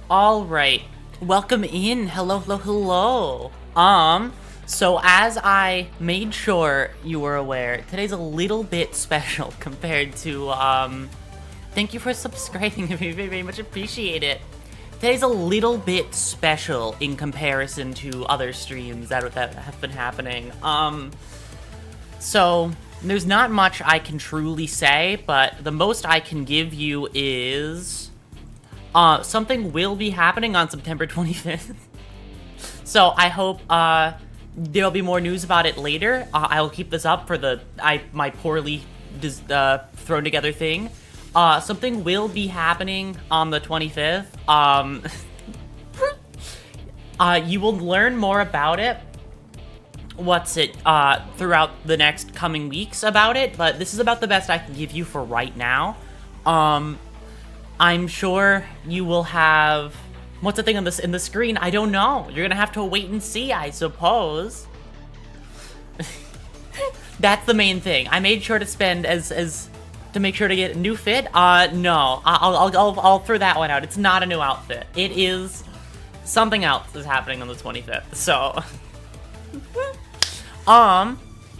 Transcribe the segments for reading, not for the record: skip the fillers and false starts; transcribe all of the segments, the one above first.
Alright, welcome in. Hello, hello, hello. So as I made sure you were aware, today's a little bit special compared to, thank you for subscribing. I very much appreciate it. Today's a little bit special in comparison to other streams that have been happening. So there's not much I can truly say, but the most I can give you is something will be happening on September 25th. So I hope there'll be more news about it later. I'll keep this up for my poorly thrown together thing. Something will be happening on the 25th. You will learn more about it. Throughout the next coming weeks about it, but this is about the best I can give you for right now. I'm sure you will have... What's the thing on in the screen? I don't know. You're gonna have to wait and see, I suppose. That's the main thing. I made sure to spend to make sure to get a new fit. No. I'll throw that one out. It's not a new outfit. It is something else is happening on the 25th. So,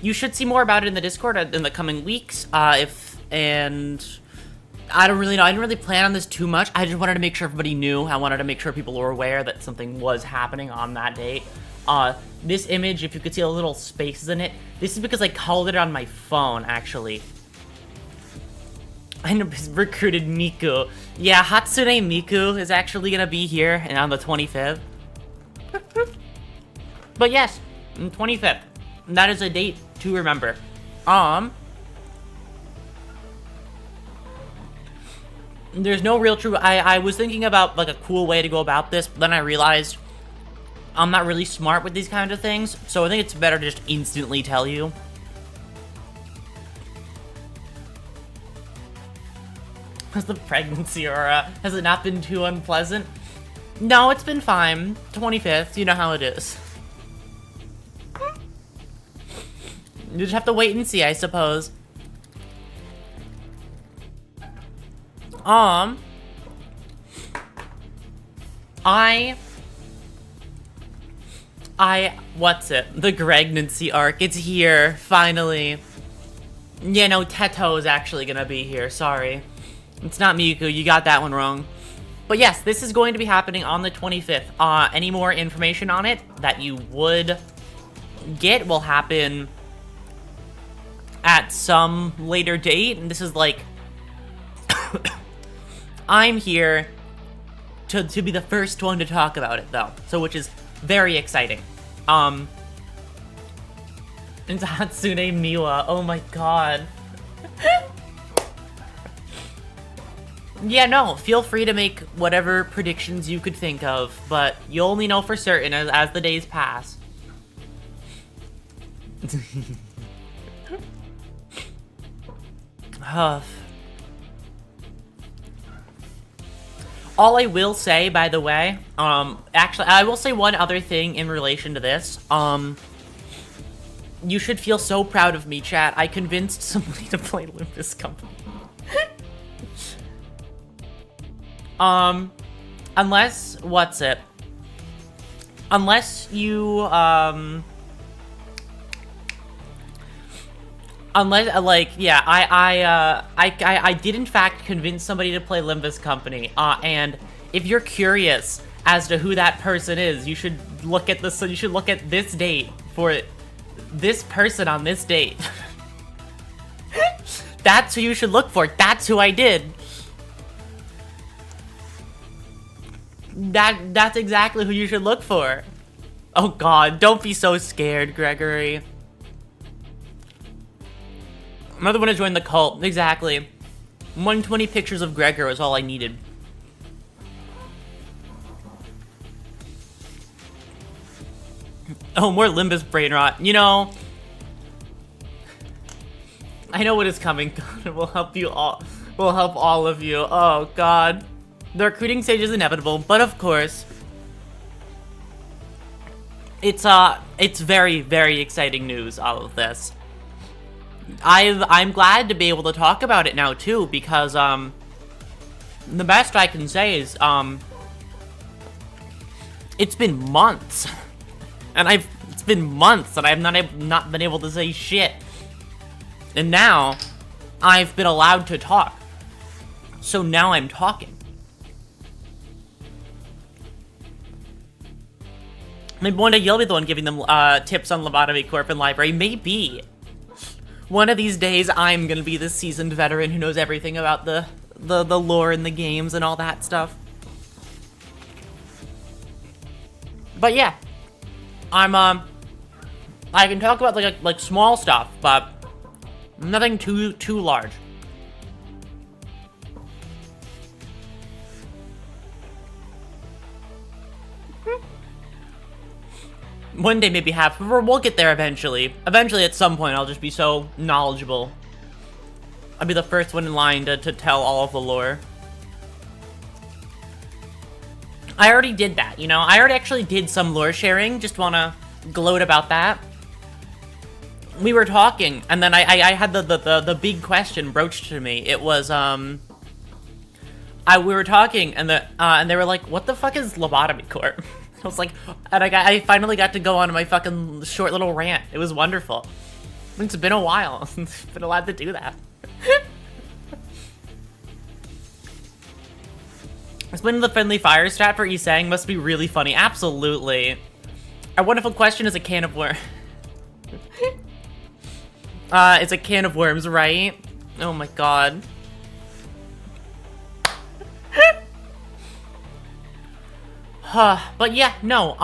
you should see more about it in the Discord in the coming weeks. I don't really know. I didn't really plan on this too much. I just wanted to make sure everybody knew. I wanted to make sure people were aware that something was happening on that date. This image, if you could see the little spaces in it, this is because I colored it on my phone, actually. I recruited Miku. Yeah, Hatsune Miku is actually gonna be here and on the 25th. But yes, 25th. That is a date to remember. There's no real true... I was thinking about, like, a cool way to go about this, but then I realized I'm not really smart with these kinds of things, so I think it's better to just instantly tell you. How's the pregnancy, Aurora? Has it not been too unpleasant? No, it's been fine. 25th, you know how it is. You just have to wait and see, I suppose. What's it? The pregnancy arc. It's here, finally. Yeah, no, Teto is actually gonna be here, sorry. It's not Miku, you got that one wrong. But yes, this is going to be happening on the 25th. Any more information on it that you would get will happen at some later date, and this is like... I'm here to be the first one to talk about it, though, so which is very exciting. It's Hatsune Miwa. Oh my god. Yeah, no, feel free to make whatever predictions you could think of, but you'll only know for certain as the days pass. All I will say, by the way, actually, I will say one other thing in relation to this. You should feel so proud of me, chat. I convinced somebody to play Olympus Company. Unless, unless you, yeah, I did in fact convince somebody to play Limbus Company, and if you're curious as to who that person is, you should look at this, this date for this person on this date. That's who you should look for. That's who I did. That's exactly who you should look for. Oh god, don't be so scared, Gregory. Another one to join the cult. Exactly. 120 pictures of Gregor is all I needed. Oh, more Limbus brain rot. You know, I know what is coming. God, we'll help you all. We'll help all of you. Oh, God. The recruiting stage is inevitable, but of course, it's very, very exciting news, all of this. I'm glad to be able to talk about it now, too, because, the best I can say is, It's been months. And it's been months that I've not been able to say shit. And now, I've been allowed to talk. So now I'm talking. Maybe one day you'll be the one giving them tips on Lobotomy Corp and Library. Maybe. One of these days, I'm gonna be the seasoned veteran who knows everything about the lore in the games and all that stuff. But yeah, I can talk about like small stuff, but nothing too large. One day maybe we'll get there eventually. Eventually at some point I'll just be so knowledgeable. I'll be the first one in line to tell all of the lore. I already did that, you know? I already actually did some lore sharing, just wanna gloat about that. We were talking, and then I had the big question broached to me. It was, we were talking, and they were like, what the fuck is Lobotomy Corp? I was like, and I finally got to go on my fucking short little rant. It was wonderful. It's been a while since I've been allowed to do that. Explaining the friendly fire strat for Isang must be really funny. Absolutely. Our wonderful question is a can of worms. It's a can of worms, right? Oh my god. But yeah, no,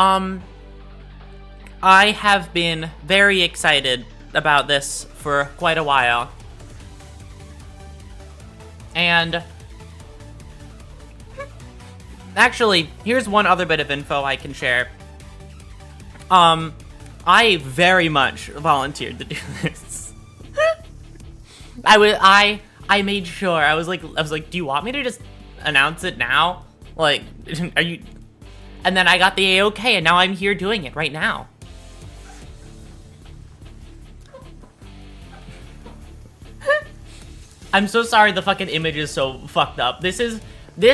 I have been very excited about this for quite a while. And actually, here's one other bit of info I can share. I very much volunteered to do this. I made sure. I was like, do you want me to just announce it now? Like, are you? And then I got the A-OK, and now I'm here doing it right now. I'm so sorry the fucking image is so fucked up. This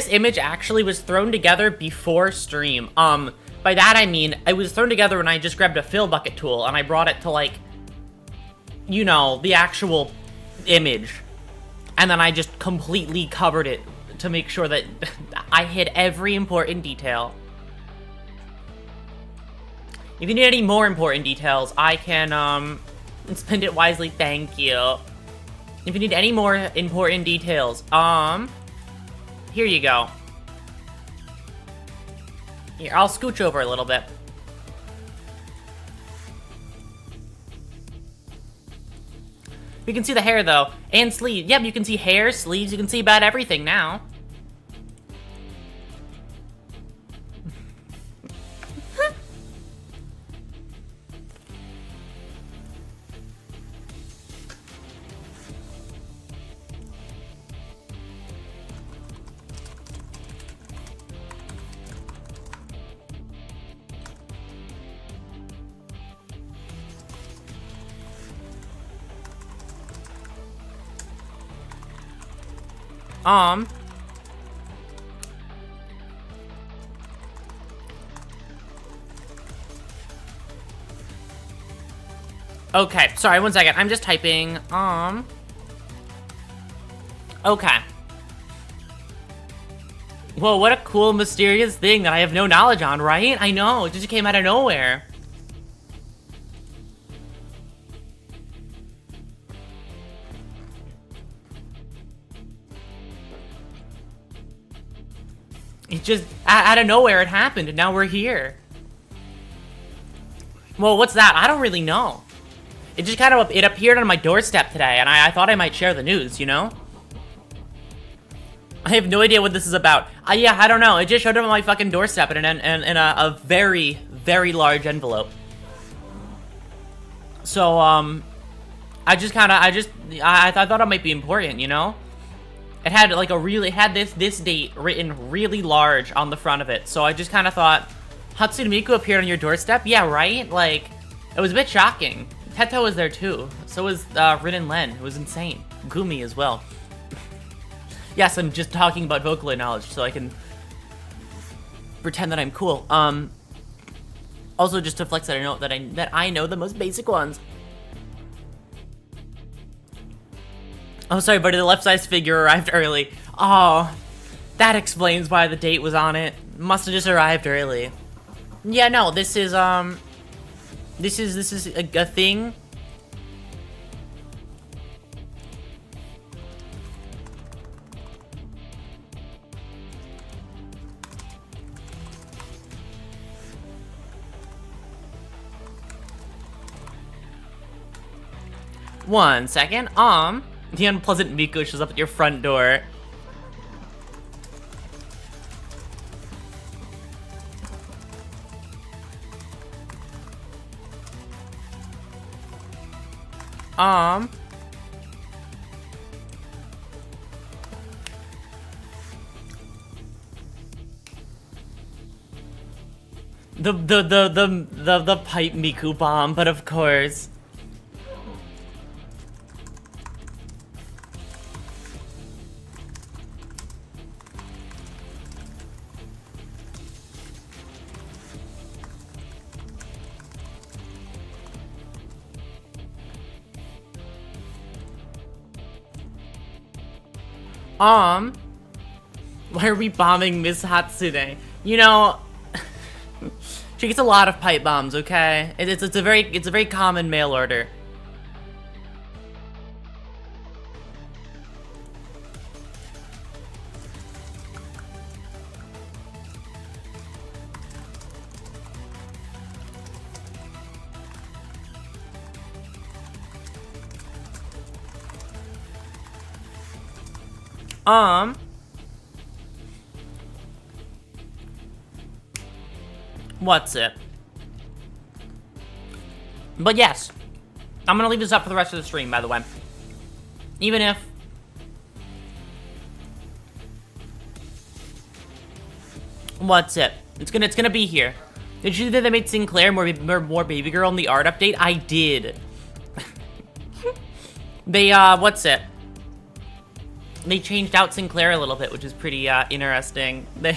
image actually was thrown together before stream. By that I mean, it was thrown together when I just grabbed a fill bucket tool, and I brought it to, like, you know, the actual image. And then I just completely covered it to make sure that I hit every important detail. If you need any more important details, I can, spend it wisely, thank you. If you need any more important details, here you go. Here, I'll scooch over a little bit. You can see the hair, though, and sleeves. Yep, you can see hair, sleeves, you can see about everything now. Okay, sorry, one second. I'm just typing, okay. Whoa, what a cool, mysterious thing that I have no knowledge on, right? I know, it just came out of nowhere. It just, out of nowhere, it happened, and now we're here. Well, what's that? I don't really know. It just kind of, it appeared on my doorstep today, and I thought I might share the news, you know? I have no idea what this is about. Yeah, I don't know. It just showed up on my fucking doorstep in a very, very large envelope. So, I thought it might be important, you know? It had like this date written really large on the front of it. So I just kind of thought, Hatsune Miku appeared on your doorstep? Yeah, right? Like, it was a bit shocking. Teto was there too. So was Rin and Len. It was insane. Gumi as well. Yes, I'm just talking about vocaloid knowledge so I can pretend that I'm cool. Also, just to flex that I know the most basic ones. Oh, sorry, buddy, the left-sized figure arrived early. Oh, that explains why the date was on it. Must have just arrived early. Yeah, no, this is a thing. One second. The unpleasant Miko shows up at your front door. The pipe Miku bomb, but of course. Why are we bombing Miss Hatsune? You know, she gets a lot of pipe bombs, okay? It's a very common mail order. What's it? But yes, I'm gonna leave this up for the rest of the stream, by the way. Even if... What's it? It's gonna be here. Did you see that they made Sinclair more baby girl in the art update? I did. They, what's it? They changed out Sinclair a little bit, which is pretty, interesting. They...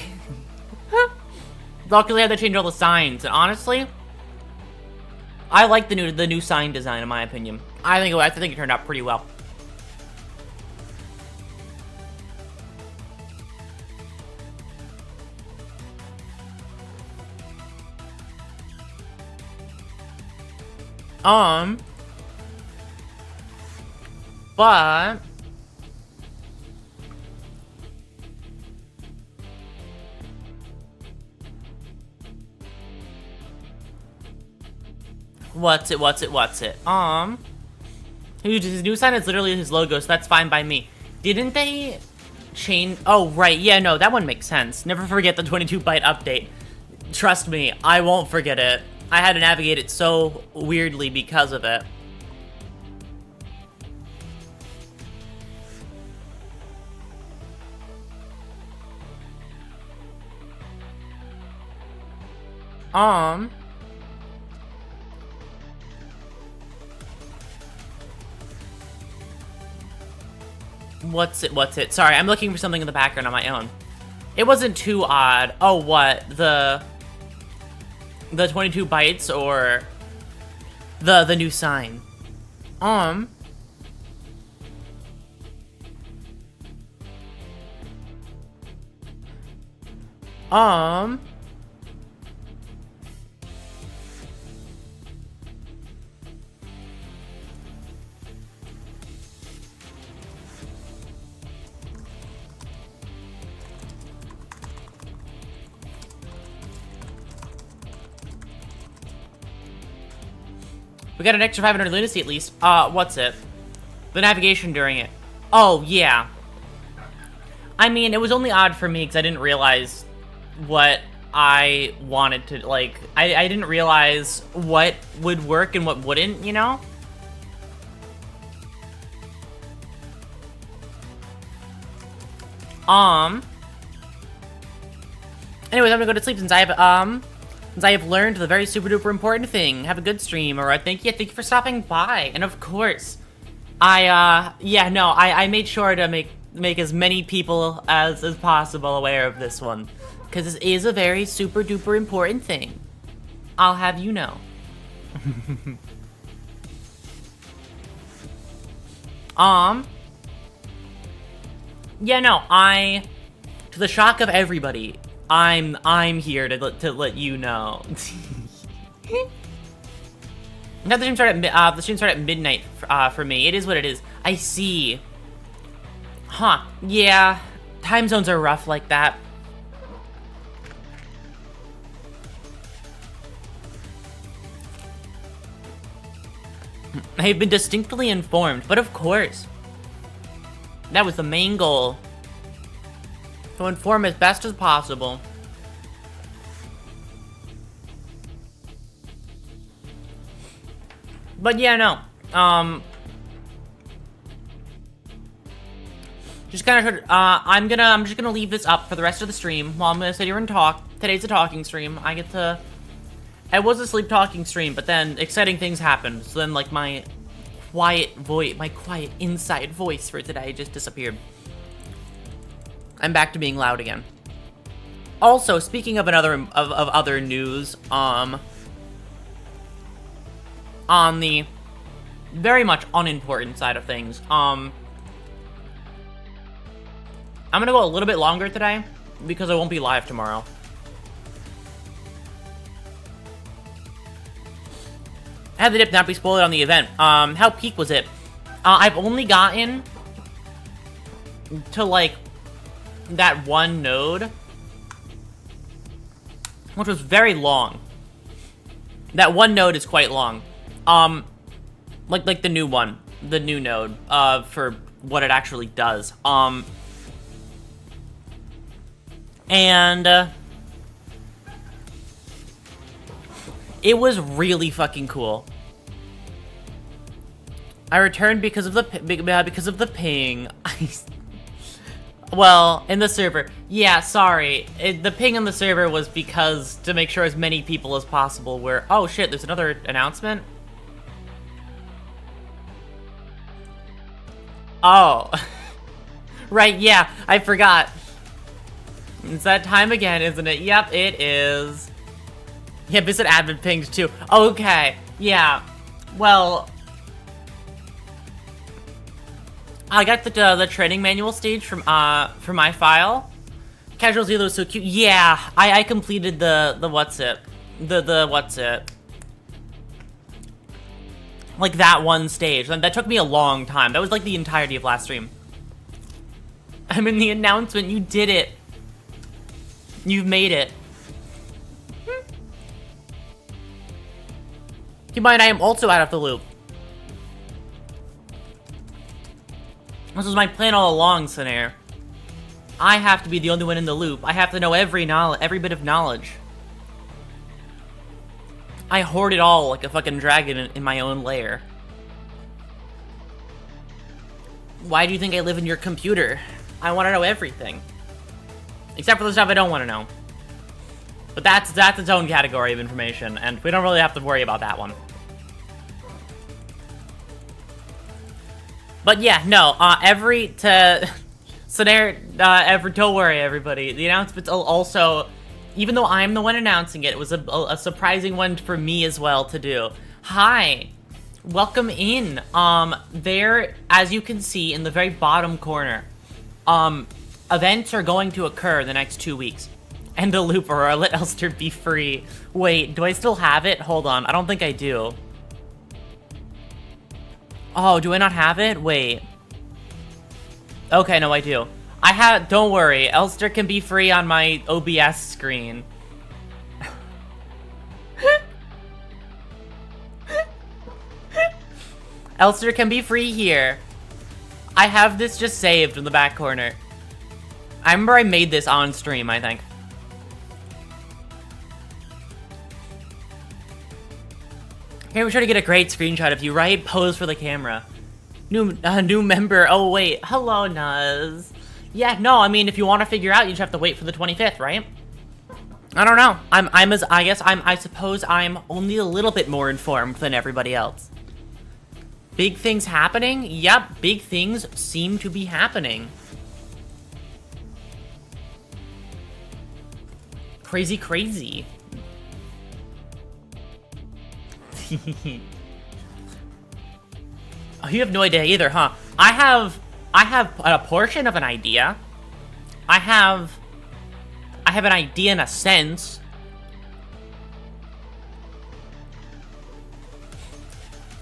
Luckily, I had to change all the signs, and honestly, I like the new sign design, in my opinion. I think it turned out pretty well. But... What's it? His new sign is literally his logo, so that's fine by me. Didn't they change? Oh, right, yeah, no, that one makes sense. Never forget the 22-byte update. Trust me, I won't forget it. I had to navigate it so weirdly because of it. What's it? Sorry, I'm looking for something in the background on my own. It wasn't too odd. Oh, what? The 22 bytes or the new sign? We got an extra 500 lunacy at least. What's it? The navigation during it. Oh, yeah. I mean, it was only odd for me because I didn't realize what I wanted to, like, I didn't realize what would work and what wouldn't, you know? Anyways, I'm gonna go to sleep since I have learned the very super duper important thing. Have a good stream, alright? Thank you for stopping by. And of course, I made sure to make as many people as possible aware of this one. Because this is a very super duper important thing. I'll have you know. Yeah, no, to the shock of everybody, I'm here to let you know. Now the stream started at midnight for me. It is what it is. I see. Huh? Yeah, time zones are rough like that. I've been distinctly informed, but of course. That was the main goal. To inform as best as possible. But yeah, no. Just kind of, I'm just gonna leave this up for the rest of the stream while I'm gonna sit here and talk. Today's a talking stream. It was a sleep talking stream, but then exciting things happened. So then, like, my quiet inside voice for today just disappeared. I'm back to being loud again. Also, speaking of other news, on the very much unimportant side of things, I'm gonna go a little bit longer today because I won't be live tomorrow. Had the dip not be spoiled on the event. How peak was it? I've only gotten to, like, that one node, which was very long. That one node is quite long. Like the new one, the new node, for what it actually does. And it was really fucking cool. I returned because of the ping. Well, in the server. Yeah, sorry. The ping on the server was because to make sure as many people as possible were... Oh shit, there's another announcement? Oh. Right, yeah, I forgot. It's that time again, isn't it? Yep, it is. Yeah, visit admin pinged too. Okay, yeah. Well... I got the training manual stage from for my file. Casual Zero was so cute. Yeah, I completed the what's it. The what's it. Like that one stage. And that took me a long time. That was like the entirety of last stream. I'm in the announcement. You did it. You've made it. Keep in mind, I am also out of the loop. This was my plan all along, Sinair. I have to be the only one in the loop. I have to know every bit of knowledge. I hoard it all like a fucking dragon in my own lair. Why do you think I live in your computer? I want to know everything. Except for the stuff I don't want to know. But that's its own category of information, and we don't really have to worry about that one. But yeah, no, don't worry, everybody. The announcement's also, even though I'm the one announcing it, it was a surprising one for me as well to do. Hi, welcome in. There, as you can see in the very bottom corner, events are going to occur the next 2 weeks. End the loop, or let Elster be free. Wait, do I still have it? Hold on, I don't think I do. Oh, do I not have it? Wait. Okay, no, I do. Don't worry, Elster can be free on my OBS screen. Elster can be free here. I have this just saved in the back corner. I remember I made this on stream, I think. Here, we're trying to get a great screenshot of you, right? Pose for the camera. New member. Oh, wait. Hello, Nuz. Yeah, no, I mean, if you want to figure out, you just have to wait for the 25th, right? I don't know. I suppose I'm only a little bit more informed than everybody else. Big things happening? Yep, big things seem to be happening. Crazy, crazy. Oh, you have no idea either, huh? I have a portion of an idea. I have an idea in a sense.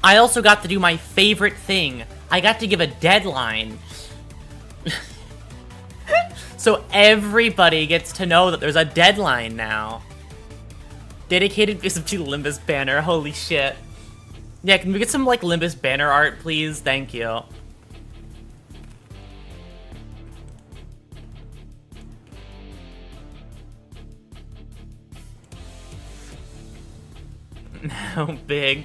I also got to do my favorite thing. I got to give a deadline. So everybody gets to know that there's a deadline now. Dedicated visit to Limbus banner. Holy shit. Yeah, can we get some, like, Limbus banner art, please? Thank you. How big?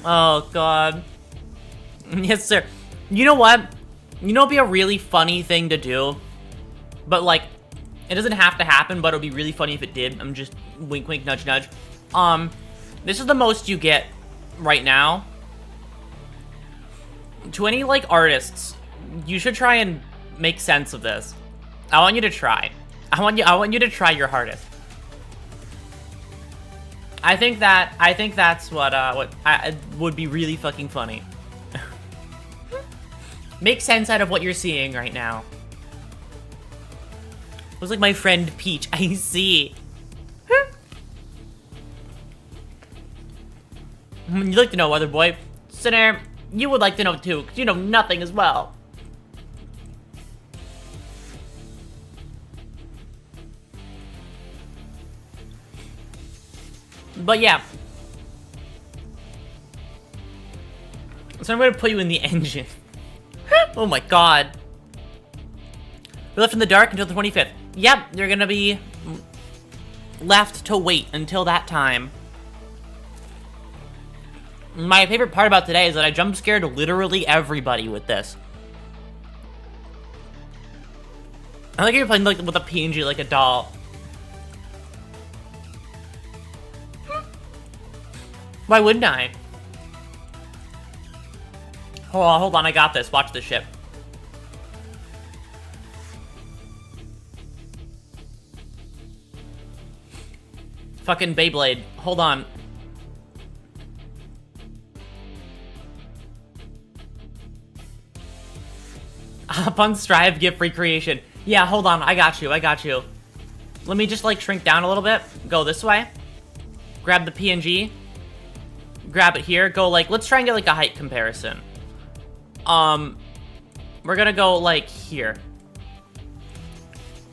Oh, God. Yes, sir. You know what? You know, it'd be a really funny thing to do. But, like, it doesn't have to happen, but it would be really funny if it did. I'm just wink, wink, nudge, nudge. This is the most you get right now. To any, like, artists, you should try and make sense of this. I want you to try. I want you to try your hardest. I think that's what would be really fucking funny. Make sense out of what you're seeing right now. It was like my friend Peach. I see. You'd like to know, other boy. Sinner, you would like to know too, because you know nothing as well. But yeah. So I'm going to put you in the engine. Oh my god. We're left in the dark until the 25th. Yep, you're going to be left to wait until that time. My favorite part about today is that I jump scared literally everybody with this. I like you're playing like with a PNG like a doll. Why wouldn't I? Hold on, I got this. Watch this shit. Fucking Beyblade. Hold on. Hop on Strive, get free creation. Yeah, hold on. I got you. I got you. Let me just, like, shrink down a little bit. Go this way. Grab the PNG. Grab it here. Go, like, let's try and get, like, a height comparison. We're gonna go, like, here.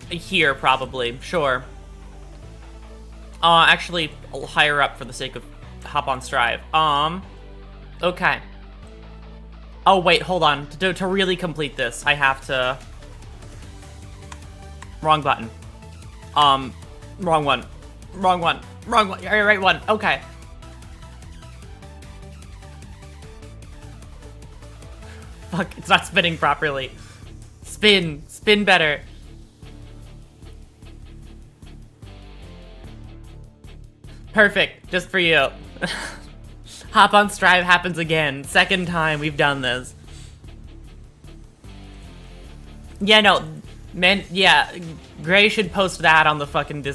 Here, probably. Sure. Actually, higher up for the sake of hop on Strive. Okay. Oh, wait, hold on. To really complete this, I have to... Wrong button. Wrong one. Wrong one. Wrong one. Right one. Okay. Fuck, it's not spinning properly. Spin. Spin better. Perfect. Just for you. Hop on Strive happens again. Second time we've done this. Yeah, no. Man, yeah. Gray should post that on the fucking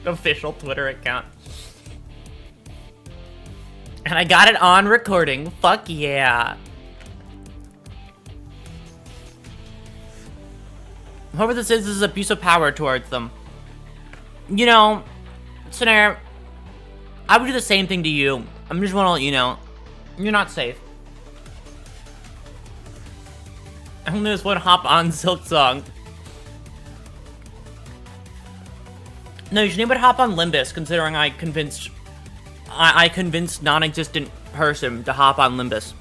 official Twitter account. And I got it on recording. Fuck yeah. Whoever this is abuse of power towards them. You know, Snare, I would do the same thing to you. I'm just want to let you know, you're not safe. I only just want to hop on Silk Song. No, you should name it Hop on Limbus, considering I convinced non-existent person to hop on Limbus.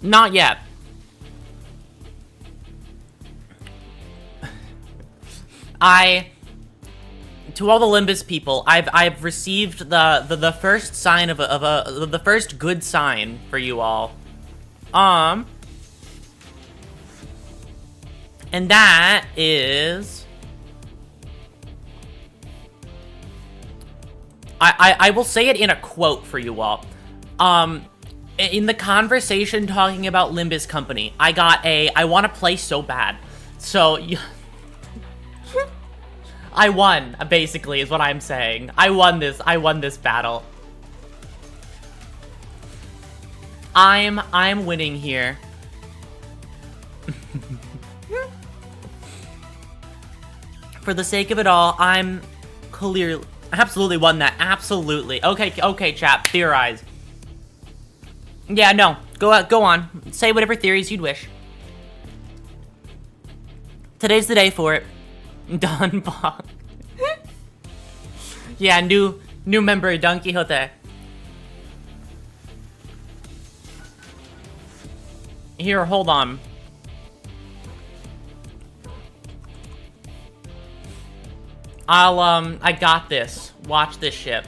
Not yet. To all the Limbus people, I've received the first sign of the first good sign for you all. And that is I will say it in a quote for you all. In the conversation talking about Limbus Company, I got I want to play so bad. So I won, basically, is what I'm saying. I won this battle. I'm winning here. For the sake of it all, I'm clearly... Absolutely won that. Absolutely. Okay, chap. Theorize. Yeah, no. Go on. Say whatever theories you'd wish. Today's the day for it. Don Bong. Yeah, new member, Don Quixote. Here, hold on. I got this. Watch this shit.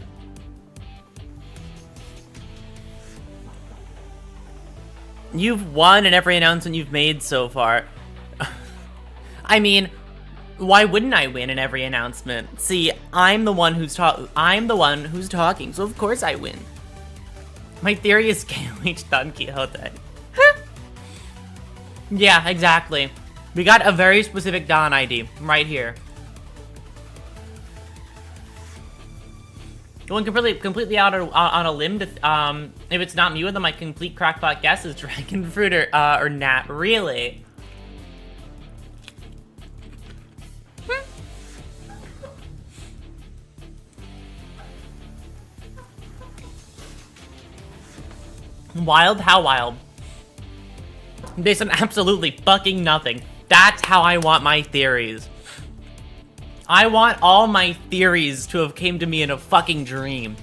You've won in every announcement you've made so far. I mean, why wouldn't I win in every announcement? See, I'm the one who's talking, so of course I win. My theory is KLH Don Quixote. Yeah, exactly. We got a very specific Don ID right here. Going completely out on a limb to, if it's not me with them, my complete crackpot guess is Dragon Fruit or Nat. Really? Wild? How wild? Based on absolutely fucking nothing. That's how I want my theories. I want all my theories to have came to me in a fucking dream.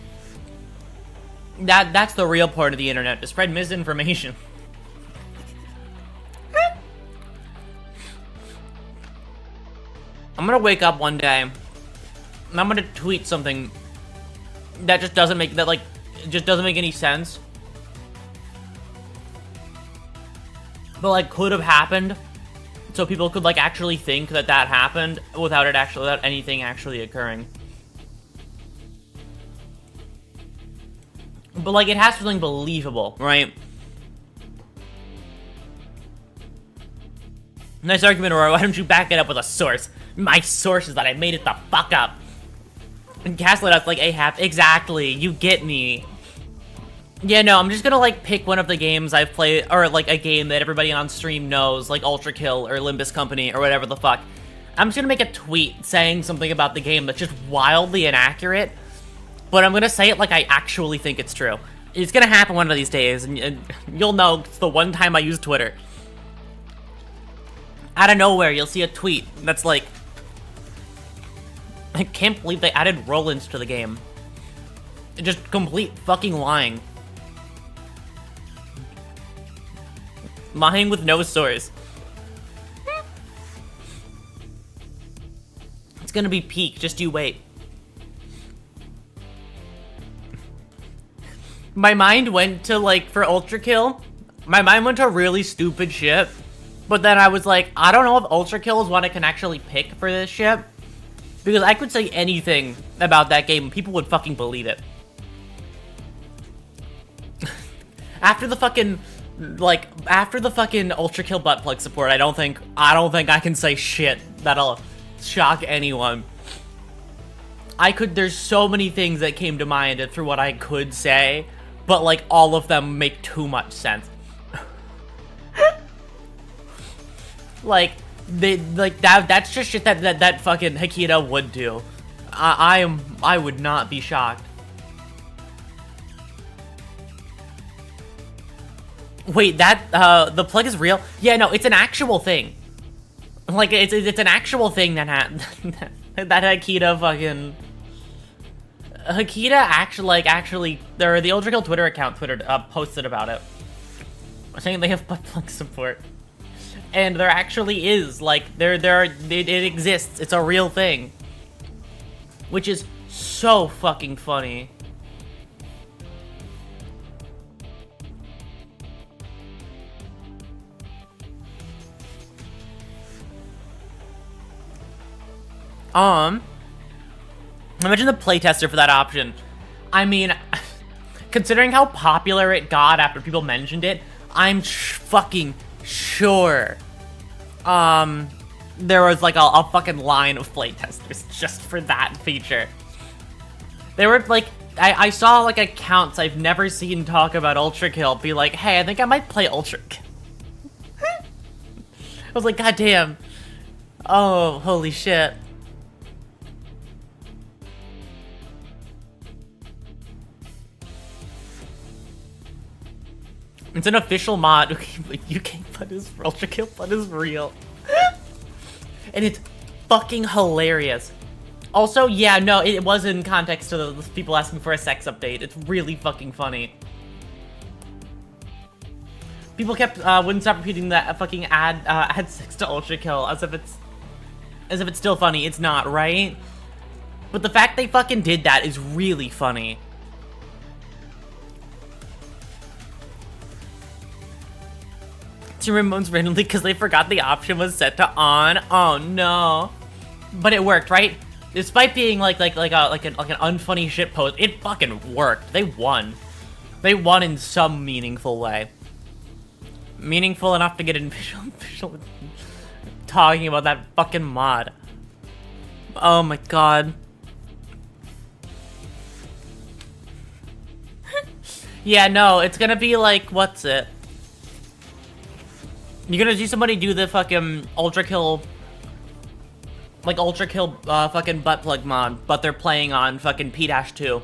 That's the real part of the internet, to spread misinformation. I'm gonna wake up one day, and I'm gonna tweet something that just doesn't make, just doesn't make any sense. But, like, could have happened. So people could, like, actually think that that happened without anything actually occurring. But, like, it has something believable, right? Nice argument, Aurora. Why don't you back it up with a source? My source is that I made it the fuck up. And gaslight us like Ahab. Exactly. You get me. Yeah, no, I'm just gonna, like, pick one of the games I've played, or, like, a game that everybody on stream knows, like Ultra Kill or Limbus Company or whatever the fuck. I'm just gonna make a tweet saying something about the game that's just wildly inaccurate, but I'm gonna say it like I actually think it's true. It's gonna happen one of these days, and you'll know it's the one time I use Twitter. Out of nowhere, you'll see a tweet that's like, I can't believe they added roll-ins to the game. Just complete fucking lying. Lying with no source. It's gonna be peak, just you wait. My mind went to, like, for Ultra Kill, my mind went to really stupid shit. But then I was like, I don't know if Ultra Kill is what I can actually pick for this shit. Because I could say anything about that game and people would fucking believe it. After the fucking Ultra Kill butt plug support, I don't think I can say shit that'll shock anyone. There's so many things that came to mind through what I could say, but, like, all of them make too much sense. That's just shit that fucking Hikita would do. I would not be shocked. Wait, the plug is real? Yeah, no, it's an actual thing. Like, it's an actual thing that that Hikita fucking... Hikita actually, the Ultra Kill Twitter account posted about it. Saying they have butt plug support. And there actually is, like, it exists. It's a real thing. Which is so fucking funny. Imagine the playtester for that option. I mean, considering how popular it got after people mentioned it, I'm fucking sure there was like a fucking line of playtesters just for that feature. They were like, I saw like accounts I've never seen talk about Ultra Kill be like, hey, I think I might play Ultra Kill. I was like, god damn. Oh, holy shit. It's an official mod. UK Blood is Ultra Kill Blood is real. And it's fucking hilarious. Also, yeah, no, it was in context to the people asking for a sex update. It's really fucking funny. People wouldn't stop repeating that fucking add sex to Ultra Kill as if it's still funny. It's not, right? But the fact they fucking did that is really funny. Ramones randomly because they forgot the option was set to on. Oh no. But it worked, right? Despite being like an unfunny shit post, it fucking worked. They won. They won in some meaningful way. Meaningful enough to get an official talking about that fucking mod. Oh my god. Yeah, no, it's gonna be like, what's it? You're gonna see somebody do the fucking Ultra Kill fucking butt plug mod, but they're playing on fucking P-2.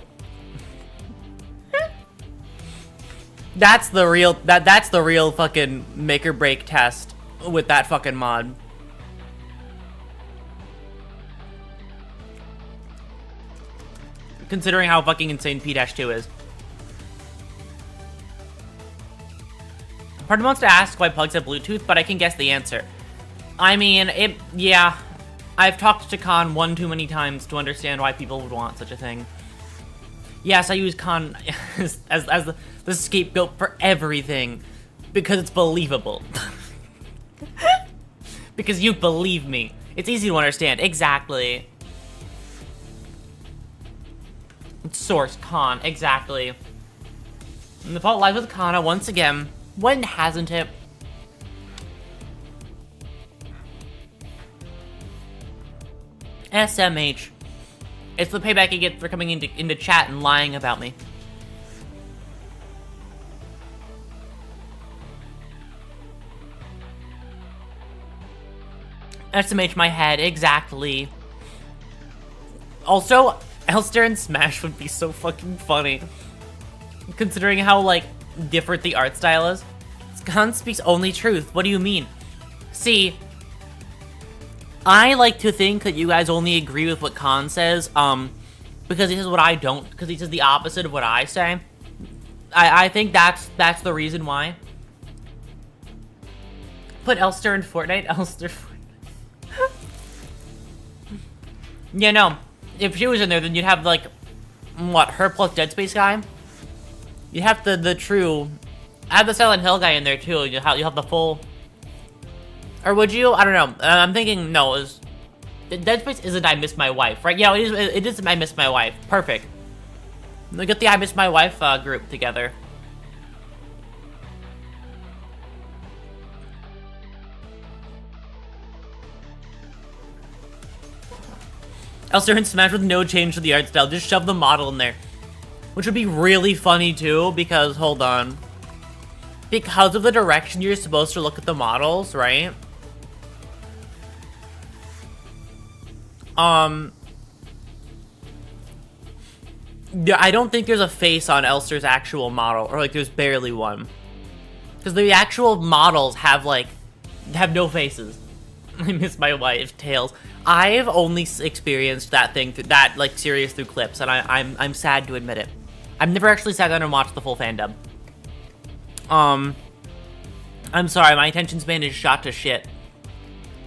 That's the real fucking make or break test with that fucking mod. Considering how fucking insane P-2 is. Part wants to ask why plugs have Bluetooth, but I can guess the answer. I mean, yeah. I've talked to Con one too many times to understand why people would want such a thing. Yes, I use Con as the scapegoat for everything, because it's believable. Because you believe me. It's easy to understand, exactly. Source, Con, exactly. And the fault lies with Kana once again. When hasn't it? SMH. It's the payback you get for coming into chat and lying about me. SMH my head, exactly. Also, Elster and Smash would be so fucking funny. Considering how, like, different the art style is. Khan speaks only truth. What do you mean? See, I like to think that you guys only agree with what Khan says, because he says what I don't, because he says the opposite of what I say. I think that's the reason why. Put Elster in Fortnite, Elster Fortnite. Yeah, no. If she was in there, then you'd have, like, what, her plus Dead Space guy? You have the true... I have the Silent Hill guy in there, too. You have the full... Or would you? I don't know. I'm thinking, no, Dead Space isn't I Miss My Wife, right? Yeah, it is I Miss My Wife. Perfect. We get the I Miss My Wife group together. Elster and Smash with no change to the art style. Just shove the model in there. Which would be really funny too, because, hold on. Because of the direction you're supposed to look at the models, right? Yeah, I don't think there's a face on Elster's actual model, or like there's barely one. Because the actual models have no faces. I Miss My Wife, Tails. I've only experienced that series through clips, and I'm sad to admit it. I've never actually sat down and watched the full fandom. I'm sorry, my attention span is shot to shit.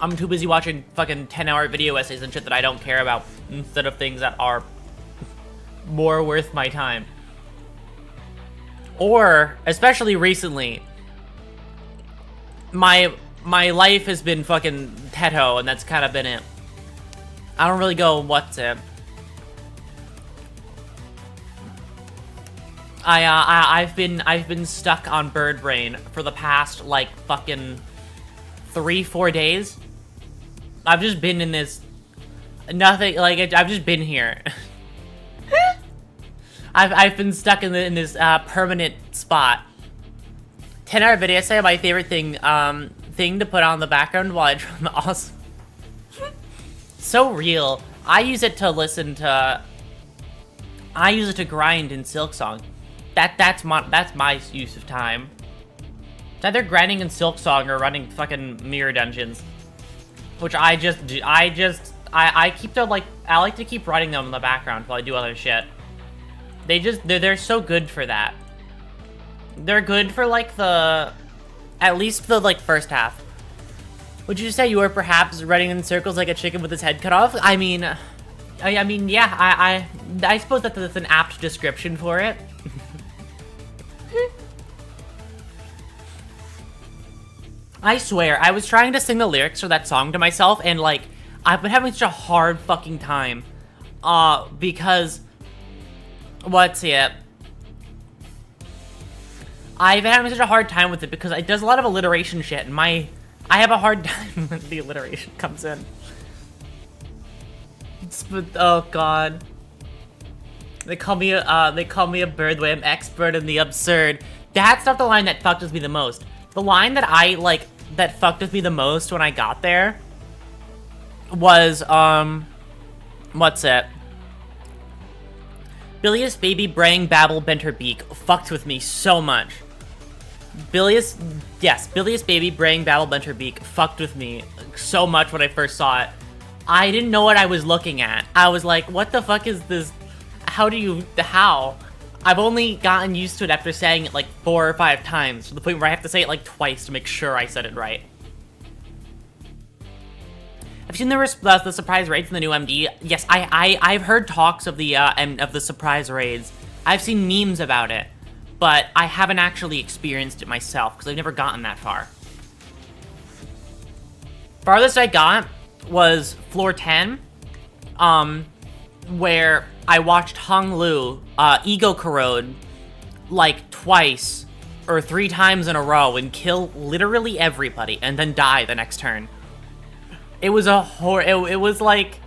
I'm too busy watching fucking 10-hour video essays and shit that I don't care about, instead of things that are more worth my time. Or, especially recently, my life has been fucking Teto, and that's kind of been it. I don't really go, what's it? I've been stuck on Bird Brain for the past, like, fucking 3-4 days. I've just been in this, nothing, like, I've just been here. I've been stuck in this permanent spot. 10-hour video essay, my favorite thing to put on the background while I draw the awesome. So real. I use it to listen to. I use it to grind in Silksong. That's my use of time. It's either grinding in Silksong or running fucking mirror dungeons, which I just do. I keep them like I like to keep running them in the background while I do other shit. They're so good for that. They're good for like at least the like first half. Would you say you were perhaps running in circles like a chicken with its head cut off? I mean, yeah, I suppose that's an apt description for it. I swear, I was trying to sing the lyrics for that song to myself, and like, I've been having such a hard fucking time, because, what's it? I've been having such a hard time with it because it does a lot of alliteration shit, and I have a hard time when the alliteration comes in. Oh god. They call me a bird the way I'm expert in the absurd. That's not the line that fucked with me the most. The line that that fucked with me the most when I got there was, what's it? Bilious baby braying babble bent her beak fucked with me so much. Bilious baby braying babble bent her beak fucked with me so much when I first saw it. I didn't know what I was looking at. I was like, what the fuck is this? How? I've only gotten used to it after saying it like 4 or 5 times, to the point where I have to say it like twice to make sure I said it right. I've seen the surprise raids in the new MD. Yes, I've heard talks of the surprise raids. I've seen memes about it, but I haven't actually experienced it myself because I've never gotten that far. Farthest I got was floor 10, where I watched Hong Lu ego corrode like twice or 3 times in a row and kill literally everybody and then die the next turn. It was it was like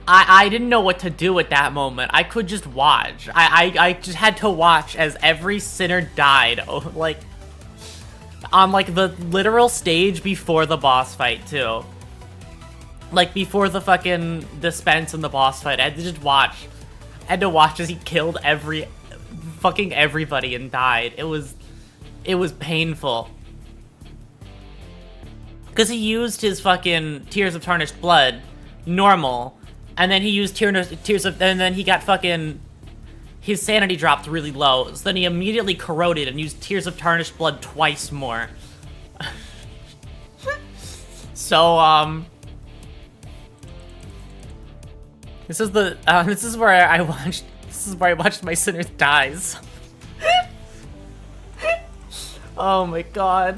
I didn't know what to do at that moment. I could just watch. I just had to watch as every sinner died, like on like the literal stage before the boss fight too. Like before the fucking dispense and the boss fight, I had to just watch. I had to watch as he killed everybody and died. It was painful. Because he used his fucking Tears of Tarnished Blood, normal, and then he used and then he got fucking, his sanity dropped really low, so then he immediately corroded and used Tears of Tarnished Blood twice more. So, this is where I watched my sinner dies. Oh my god.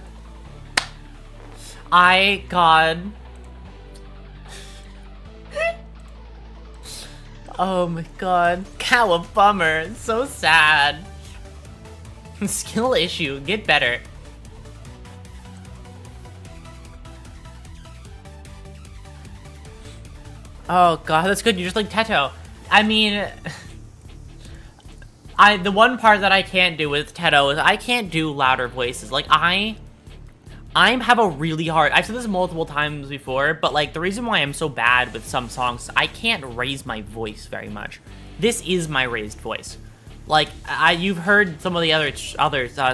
Oh my god. Cow, a bummer. It's so sad. Skill issue. Get better. Oh god, that's good. You're just like Teto. I mean, the one part that I can't do with Teto is I can't do louder voices. Like, I have a really hard, I've said this multiple times before, but like the reason why I'm so bad with some songs, I can't raise my voice very much. This is my raised voice. Like, you've heard some of the other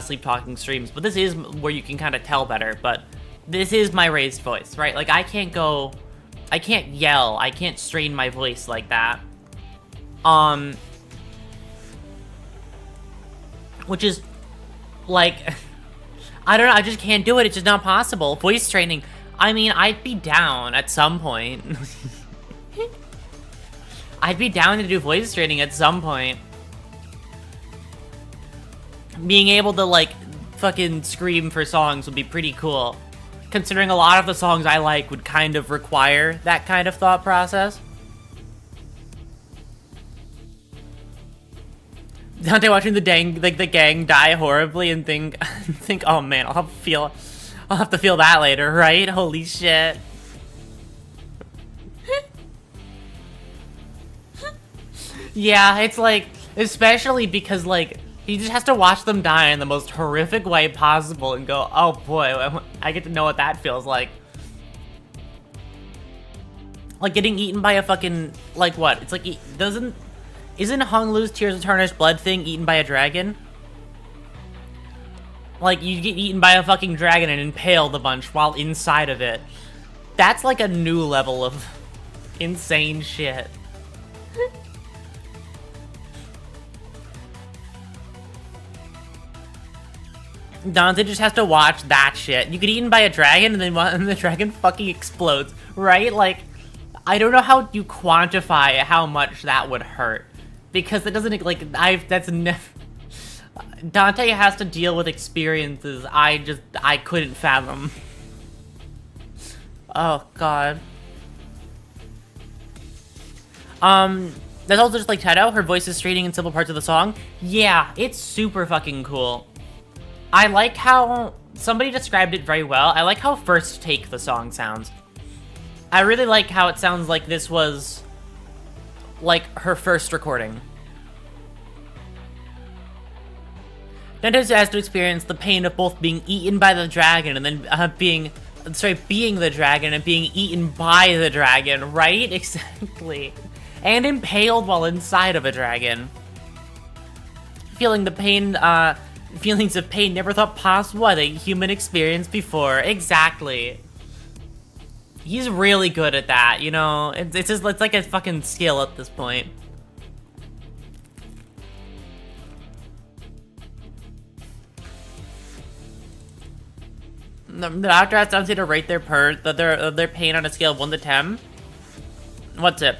sleep talking streams, but this is where you can kind of tell better, but this is my raised voice, right? Like, I can't yell, I can't strain my voice like that. Which is, like, I don't know, I just can't do it, it's just not possible. Voice training, I mean, I'd be down at some point. I'd be down to do voice training at some point. Being able to, like, fucking scream for songs would be pretty cool. Considering a lot of the songs I like would kind of require that kind of thought process. Dante watching the gang die horribly and think, oh man, I'll have to feel that later, right? Holy shit. Yeah, it's like, especially because, like, he just has to watch them die in the most horrific way possible and go, oh boy, I get to know what that feels like. Like getting eaten by a fucking, like what? It's like, isn't Hung Lu's Tears of Tarnished Blood thing eaten by a dragon? Like, you get eaten by a fucking dragon and impaled a bunch while inside of it. That's like a new level of insane shit. Dante just has to watch that shit. You get eaten by a dragon and then the dragon fucking explodes, right? Like, I don't know how you quantify how much that would hurt. Because it doesn't, like, Dante has to deal with experiences I couldn't fathom. Oh, God. That's also just like Teto. Her voice is straining in simple parts of the song. Yeah, it's super fucking cool. I like how somebody described it very well. I like how first take the song sounds. I really like how it sounds like this was like her first recording. Dante has to experience the pain of both being eaten by the dragon and then being the dragon and being eaten by the dragon, right? Exactly. And impaled while inside of a dragon. Feeling the pain, feelings of pain never thought possible by the human experience before. Exactly. He's really good at that, you know? It's like a fucking skill at this point. The doctor asked Dante to rate their pain on a scale of 1 to 10. What's it?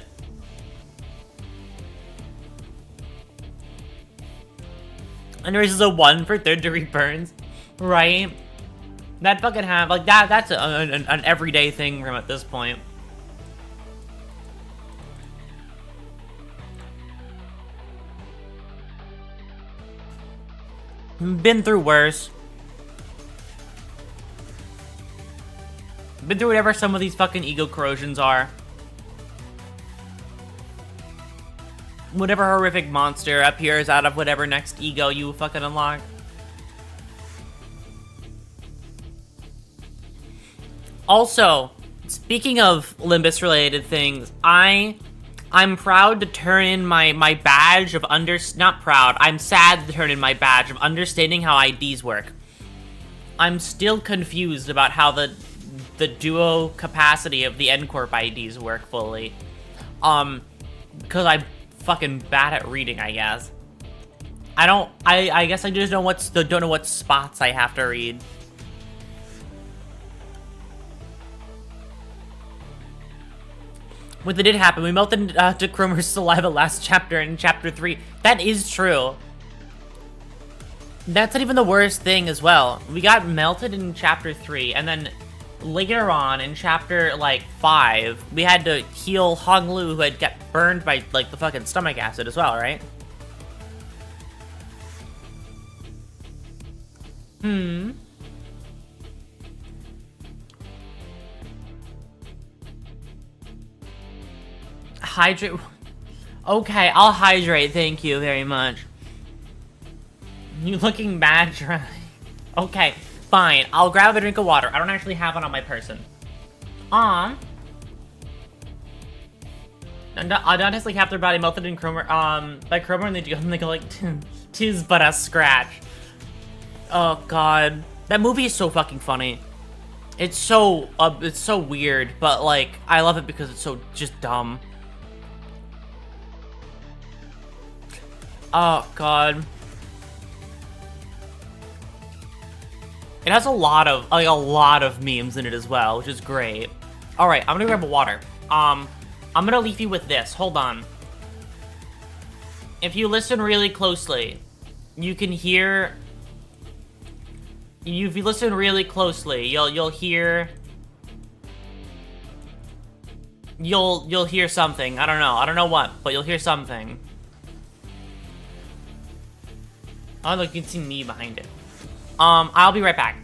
And raises a 1 for third-degree burns, right? That fucking like that's an everyday thing for him at this point. Been through worse. Been through whatever some of these fucking ego corrosions are. Whatever horrific monster appears out of whatever next ego you fucking unlock. Also, speaking of Limbus-related things, I'm proud to turn in my badge of not proud, I'm sad to turn in my badge of understanding how IDs work. I'm still confused about how the duo capacity of the N-Corp IDs work fully. Because I'm fucking bad at reading, I guess. I guess I just don't know what spots I have to read. What did happen? We melted to Cromer's saliva last chapter in chapter 3. That is true. That's not even the worst thing as well. We got melted in chapter 3, and then later on in chapter, like, 5, we had to heal Hong Lu, who had got burned by, like, the fucking stomach acid as well, right? Hydrate. Okay, I'll hydrate, thank you very much. You looking bad, dry. Okay, fine. I'll grab a drink of water. I don't actually have one on my person. I don't honestly have their body melted in Cromer, by Cromer, and they go like, "'Tis but a scratch." Oh god, that movie is so fucking funny. It's so weird, but like, I love it because it's so just dumb. Oh god. It has a lot of memes in it as well, which is great. All right, I'm gonna grab a water. I'm gonna leave you with this. Hold on. If you listen really closely, you can hear. If you listen really closely, you'll hear. You'll hear something. I don't know what, but you'll hear something. Oh look, you can see me behind it. I'll be right back.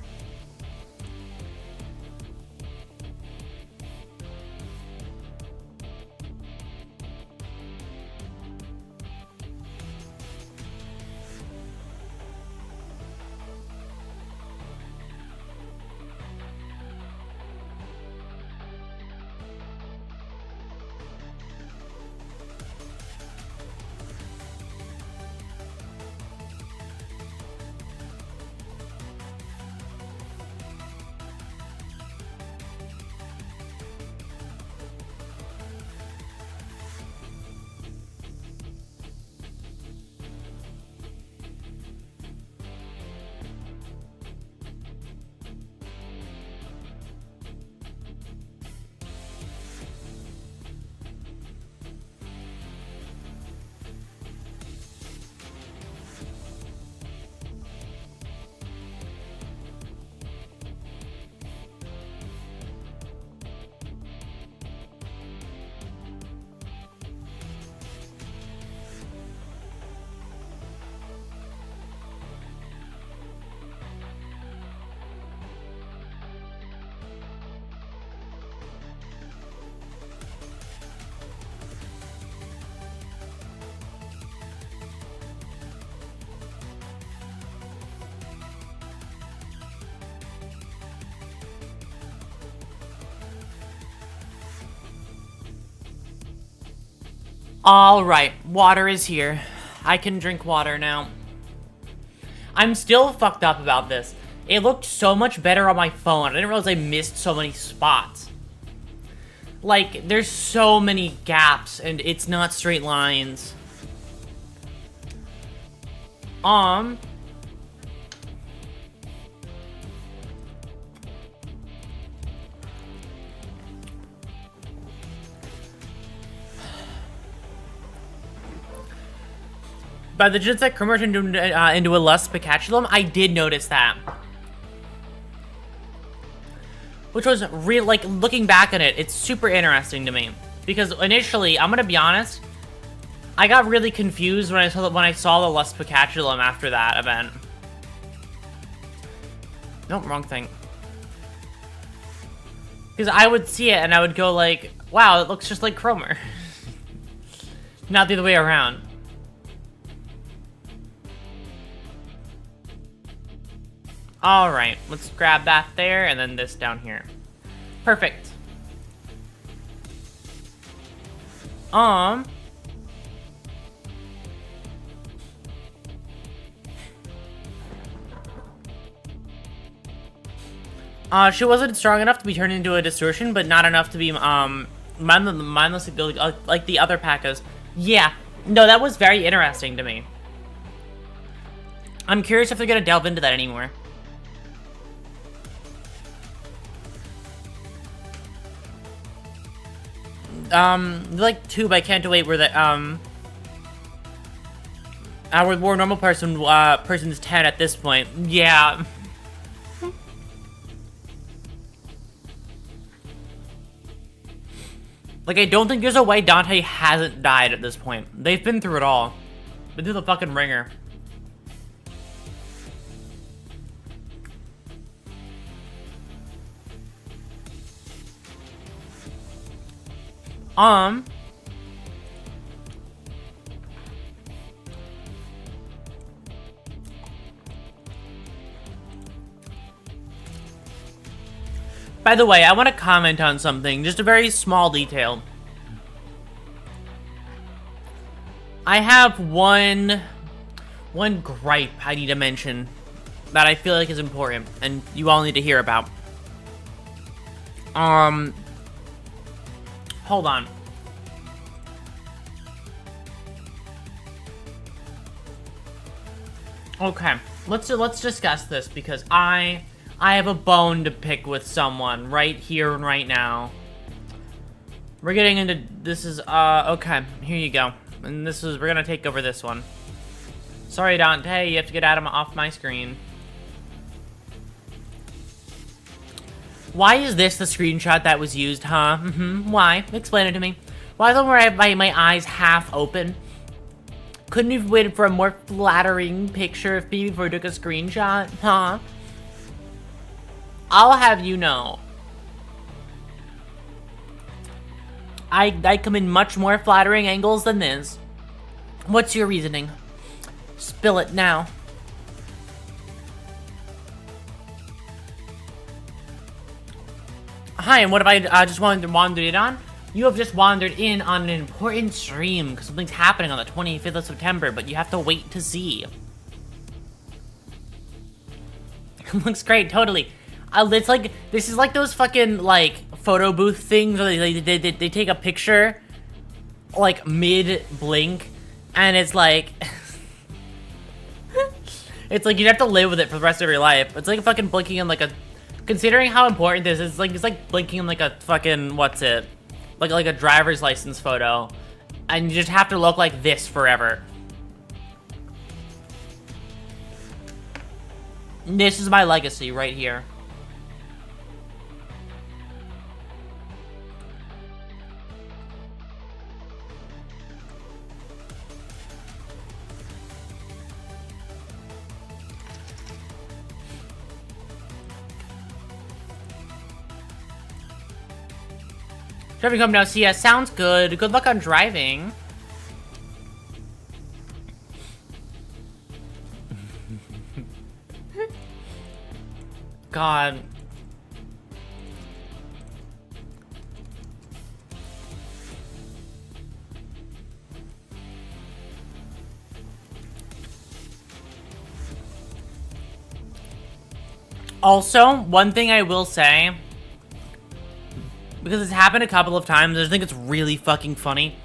Alright, water is here. I can drink water now. I'm still fucked up about this. It looked so much better on my phone. I didn't realize I missed so many spots. Like, there's so many gaps, and it's not straight lines. By the jets that convert into a lust spectaculum, I did notice that. Which was real, like, looking back on it, it's super interesting to me. Because initially, I'm gonna be honest, I got really confused when I saw the lust spectaculum after that event. Nope, wrong thing. Because I would see it and I would go like, wow, it looks just like Cromer. Not the other way around. Alright, let's grab that there, and then this down here. Perfect. She wasn't strong enough to be turned into a distortion, but not enough to be, mindless like the other P.A.C.As. Yeah, no, that was very interesting to me. I'm curious if they're gonna delve into that anymore. Like Tube, I can't wait where the, our more normal person's 10 at this point. Yeah. Like, I don't think there's a way Dante hasn't died at this point. They've been through it all. Been through the fucking ringer. By the way, I want to comment on something, just a very small detail. I have one gripe I need to mention that I feel like is important, and you all need to hear about. Hold on. Okay, let's discuss this because I have a bone to pick with someone right here and right now. We're getting into this is okay, here you go. And we're gonna take over this one. Sorry, Dante, you have to get Adam off my screen. Why is this the screenshot that was used, huh? Why? Explain it to me. Why the one where I have my eyes half open? Couldn't you have waited for a more flattering picture of me before you took a screenshot, huh? I'll have you know. I come in much more flattering angles than this. What's your reasoning? Spill it now. Hi, and what have I just wandered in on? You have just wandered in on an important stream because something's happening on the 25th of September, but you have to wait to see. Looks great, totally. It's like, this is like those fucking, like, photo booth things where they take a picture, like, mid-blink, and it's like... it's like you'd have to live with it for the rest of your life. It's like fucking blinking in, like, a... Considering how important this is, it's like blinking in, like, a fucking, what's it? Like a driver's license photo. And you just have to look like this forever. This is my legacy right here. Driving home now, see ya. Sounds good. Good luck on driving. God. Also, one thing I will say, because it's happened a couple of times, I just think it's really fucking funny.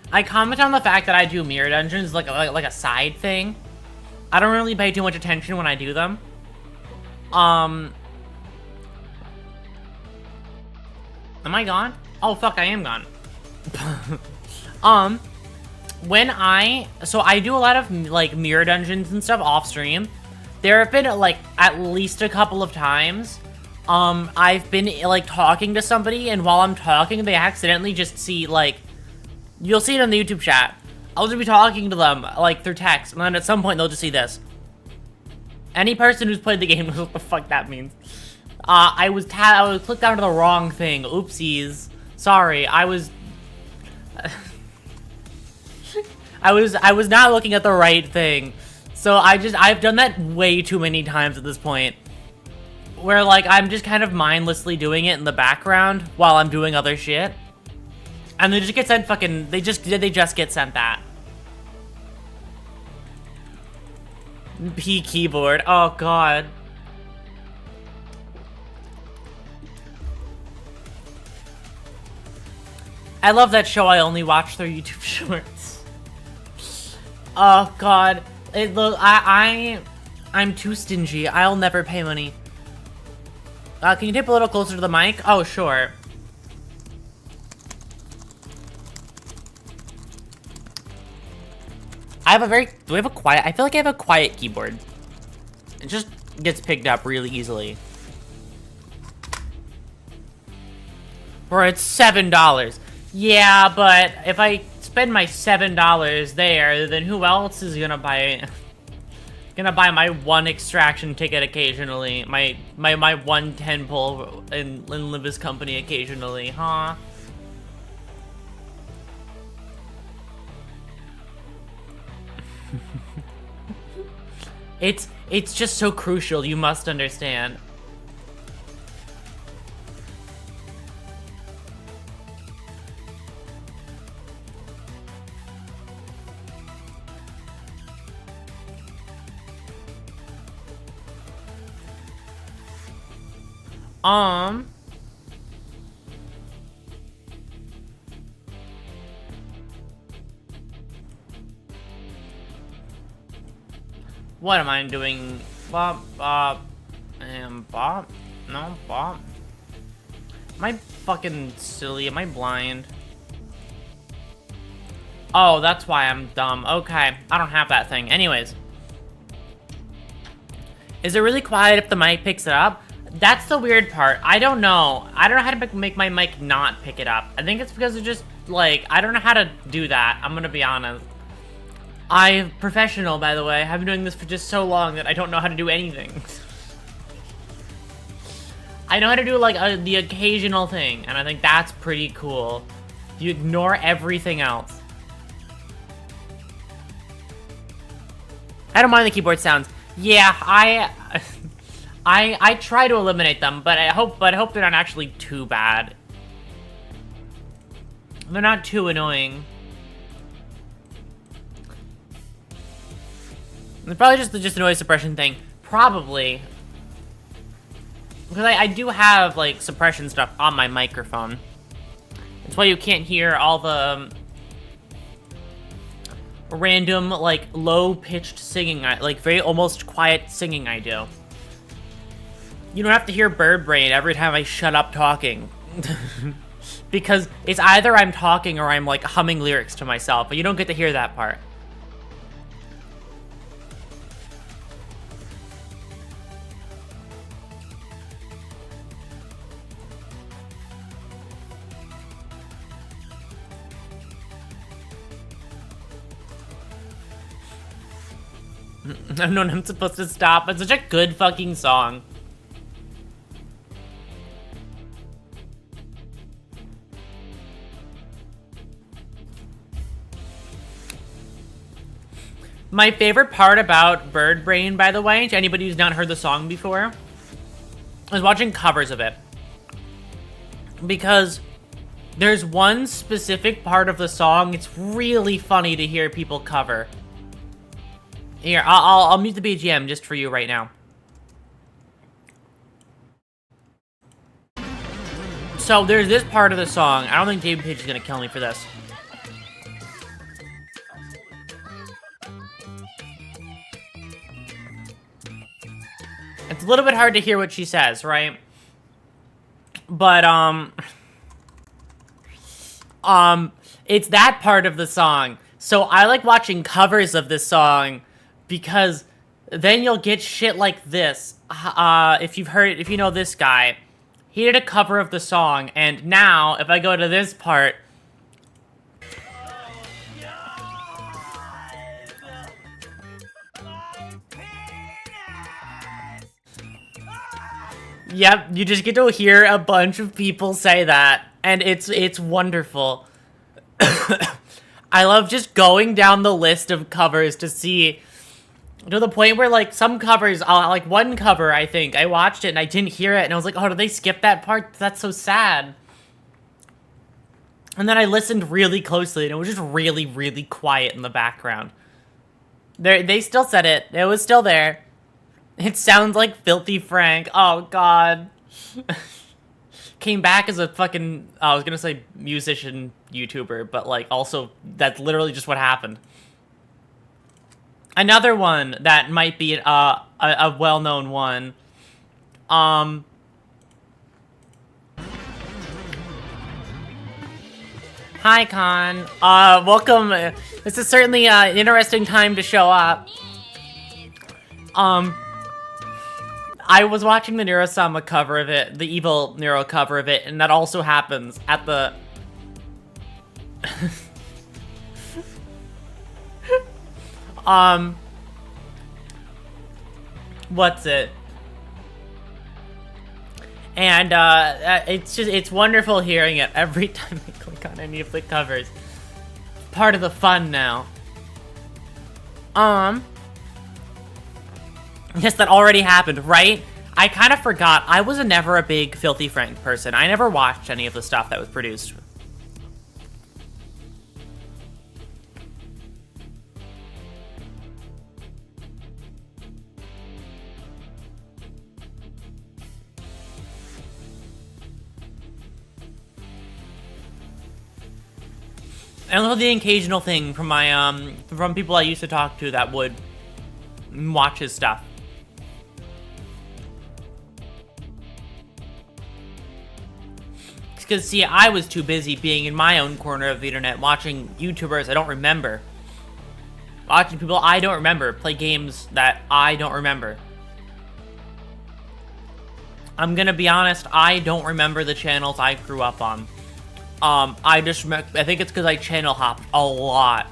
I comment on the fact that I do mirror dungeons like a side thing. I don't really pay too much attention when I do them. Am I gone? Oh fuck, I am gone. So I do a lot of like mirror dungeons and stuff off stream. There have been like at least a couple of times I've been like talking to somebody, and while I'm talking they accidentally just see like, you'll see it in the YouTube chat, I'll just be talking to them like through text, and then at some point they'll just see this. Any person who's played the game knows what the fuck that means. I was clicked onto the wrong thing. Oopsies. Sorry, I was not looking at the right thing. So I've done that way too many times at this point. Where like I'm just kind of mindlessly doing it in the background while I'm doing other shit. And they just get sent fucking, they just get sent that. P keyboard. Oh god. I love that show. I only watch their YouTube shorts. Oh god. I'm too stingy. I'll never pay money. Can you tip a little closer to the mic? Oh, sure. I feel like I have a quiet keyboard. It just gets picked up really easily. Or it's $7. Yeah, but if I spend my $7 there, then who else is gonna buy my one extraction ticket occasionally? My one 10 pull in Livis company occasionally, huh? It's just so crucial, you must understand. What am I doing? Bop, bop, and bop? No, bop. Am I fucking silly? Am I blind? Oh, that's why I'm dumb. Okay, I don't have that thing. Anyways. Is it really quiet if the mic picks it up? That's the weird part. I don't know. I don't know how to make my mic not pick it up. I think it's because of just, like, I don't know how to do that. I'm gonna be honest. I'm professional, by the way. I've been doing this for just so long that I don't know how to do anything. I know how to do, like, the occasional thing, and I think that's pretty cool. You ignore everything else. I don't mind the keyboard sounds. Yeah, I try to eliminate them, but I hope they're not actually too bad. They're not too annoying. It's probably just a noise suppression thing. Probably. Because I do have, like, suppression stuff on my microphone. That's why you can't hear all the random, like, low-pitched singing, like, very almost quiet singing I do. You don't have to hear bird brain every time I shut up talking. Because it's either I'm talking or I'm, like, humming lyrics to myself, but you don't get to hear that part. I've known I'm supposed to stop. It's such a good fucking song. My favorite part about Bird Brain, by the way, to anybody who's not heard the song before, is watching covers of it. Because there's one specific part of the song it's really funny to hear people cover. Here, I'll mute the BGM just for you right now. So there's this part of the song. I don't think David Page is gonna kill me for this. It's a little bit hard to hear what she says, right? But, it's that part of the song. So I like watching covers of this song because then you'll get shit like this. If you know this guy, he did a cover of the song, and now if I go to this part, yep, you just get to hear a bunch of people say that, and it's wonderful. I love just going down the list of covers to see, to the point where, like, some covers, like, one cover, I think, I watched it and I didn't hear it, and I was like, oh, did they skip that part? That's so sad. And then I listened really closely, and it was just really, really quiet in the background. They still said it. It was still there. It sounds like Filthy Frank. Oh, God. Came back as a fucking, I was gonna say musician YouTuber, but, like, also, that's literally just what happened. Another one that might be a well-known one. Hi, Con. Welcome. This is certainly an interesting time to show up. I was watching the Neurosama cover of it, the evil Neuro cover of it, and that also happens at the... what's it? And, it's wonderful hearing it every time I click on any of the covers. Part of the fun now. Yes, that already happened, right? I kind of forgot. I was never a big Filthy Frank person. I never watched any of the stuff that was produced. I love the occasional thing from my, from people I used to talk to that would watch his stuff. Because, see, I was too busy being in my own corner of the internet watching YouTubers I don't remember. Watching people I don't remember play games that I don't remember. I'm gonna be honest, I don't remember the channels I grew up on. I think it's because I channel hopped a lot.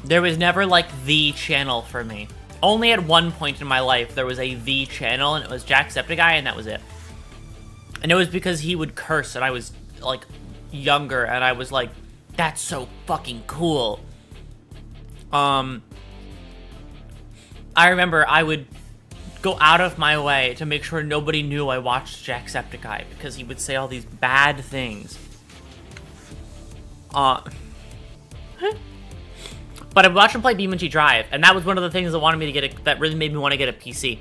There was never, like, the channel for me. Only at one point in my life there was a the channel, and it was Jacksepticeye, and that was it. And it was because he would curse, and I was, like, younger, and I was like, that's so fucking cool. I remember I would go out of my way to make sure nobody knew I watched Jacksepticeye, because he would say all these bad things. But I watched him play BeamNG Drive, and that was one of the things that wanted me to get that really made me want to get a PC.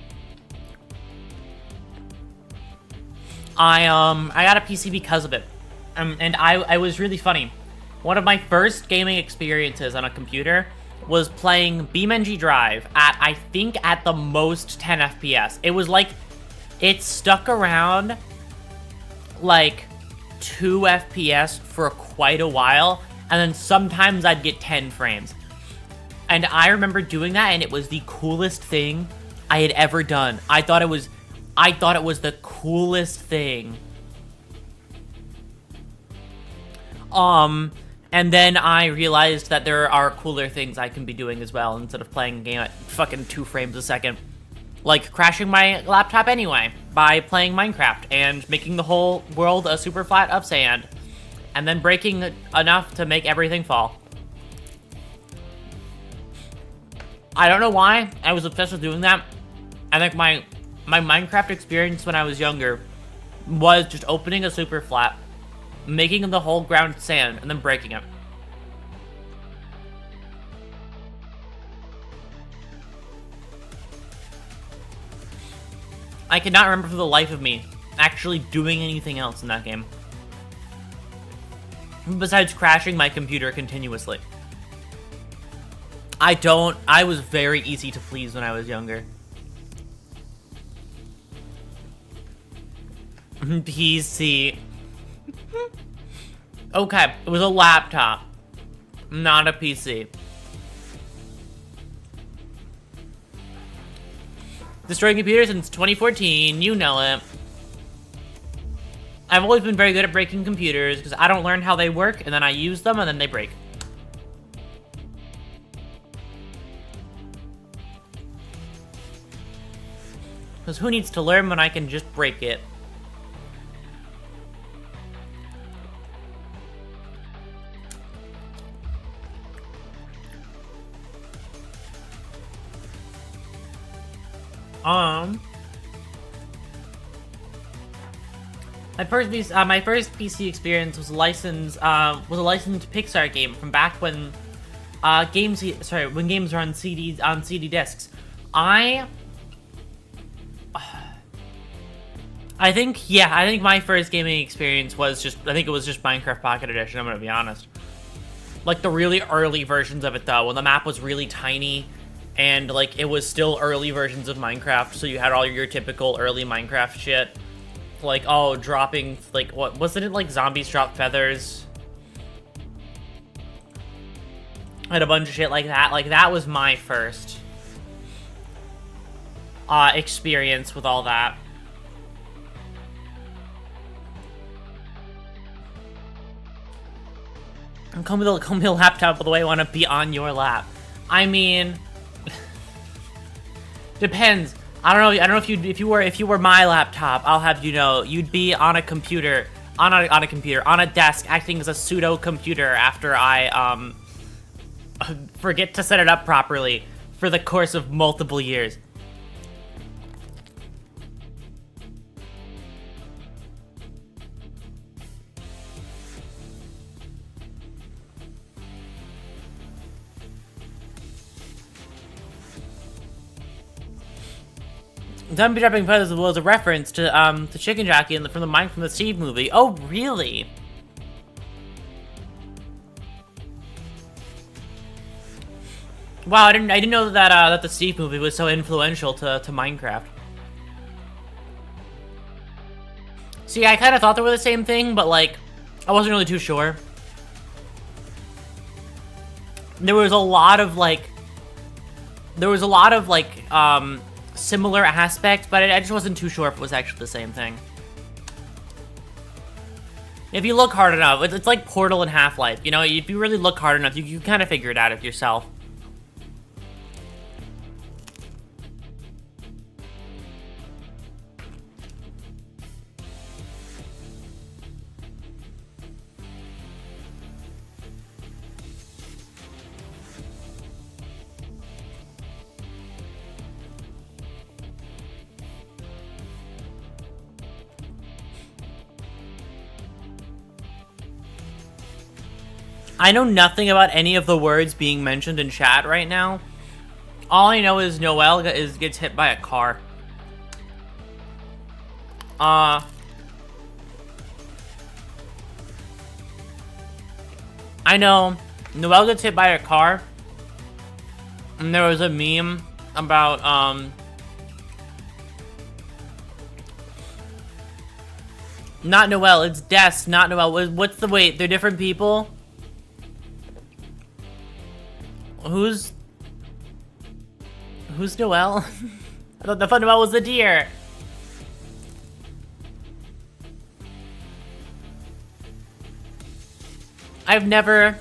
I got a PC because of it, and I was really funny. One of my first gaming experiences on a computer was playing BeamNG Drive at, I think, at the most 10 FPS. It was like, it stuck around like 2 FPS for quite a while, and then sometimes I'd get 10 frames. And I remember doing that, and it was the coolest thing I had ever done. I thought it was the coolest thing. And then I realized that there are cooler things I can be doing as well, instead of playing a game at fucking 2 frames a second. Like crashing my laptop anyway, by playing Minecraft, and making the whole world a super flat of sand. And then breaking enough to make everything fall. I don't know why I was obsessed with doing that. I think my Minecraft experience when I was younger was just opening a super flat, making the whole ground sand, and then breaking it. I cannot remember for the life of me actually doing anything else in that game. Besides crashing my computer continuously. I was very easy to please when I was younger. PC. Okay, it was a laptop, not a PC. Destroying computers since 2014, you know it. I've always been very good at breaking computers because I don't learn how they work and then I use them and then they break. Because who needs to learn when I can just break it? My first PC experience was a licensed Pixar game from back when games were on CD discs. I think my first gaming experience was just Minecraft Pocket Edition, I'm gonna be honest. Like the really early versions of it though, when the map was really tiny and like it was still early versions of Minecraft, so you had all your typical early Minecraft shit. Like, oh, dropping, like, what, wasn't it like zombies drop feathers? And a bunch of shit like that. Like, that was my first experience with all that. And call me the laptop, by the way, I want to be on your lap. I mean, depends. I don't know if you were my laptop, I'll have you know, you'd be on a computer, on a desk, acting as a pseudo computer after I forget to set it up properly for the course of multiple years. Zombie dropping feathers was a reference to Chicken Jockey from the Steve movie. Oh, really? Wow, I didn't know that that the Steve movie was so influential to Minecraft. See, I kind of thought they were the same thing, but like, I wasn't really too sure. There was a lot of like, similar aspects, but I just wasn't too sure if it was actually the same thing. If you look hard enough, it's like Portal and Half-Life, you know, if you really look hard enough, you kind of figure it out of yourself. I know nothing about any of the words being mentioned in chat right now. All I know is Noelle gets hit by a car. I know Noelle gets hit by a car. And there was a meme about, not Noelle, it's Des, not Noelle. What's the, wait, they're different people? Who's Noelle? I thought Noelle was the deer. I've never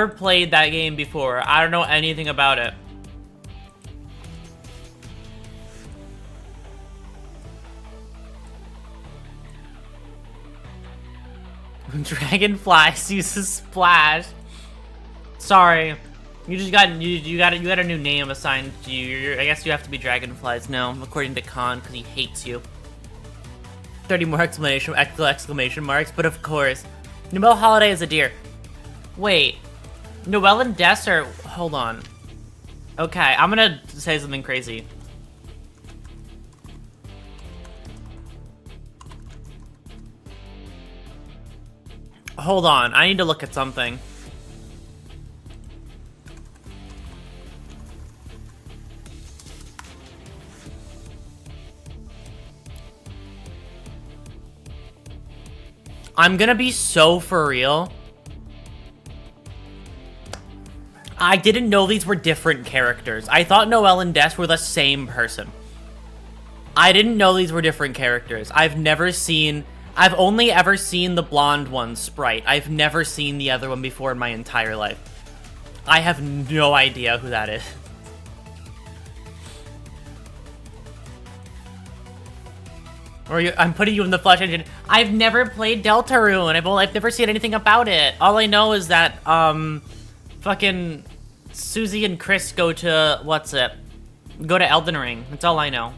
played that game before. I don't know anything about it. Dragonflies uses splash. Sorry, you got a new name assigned to you. I guess you have to be Dragonflies now, according to Khan, because he hates you. 30 more exclamation marks. But of course, Noelle Holiday is a deer. Wait, Noelle and Des are. Hold on. Okay, I'm gonna say something crazy. Hold on, I need to look at something. I'm gonna be so for real. I didn't know these were different characters. I thought Noelle and Des were the same person. I didn't know these were different characters. I've only ever seen the blonde one, Sprite. I've never seen the other one before in my entire life. I have no idea who that is. I'm putting you in the flesh engine. I've never played Deltarune. I've never seen anything about it. All I know is that, fucking Susie and Chris go to, go to Elden Ring. That's all I know.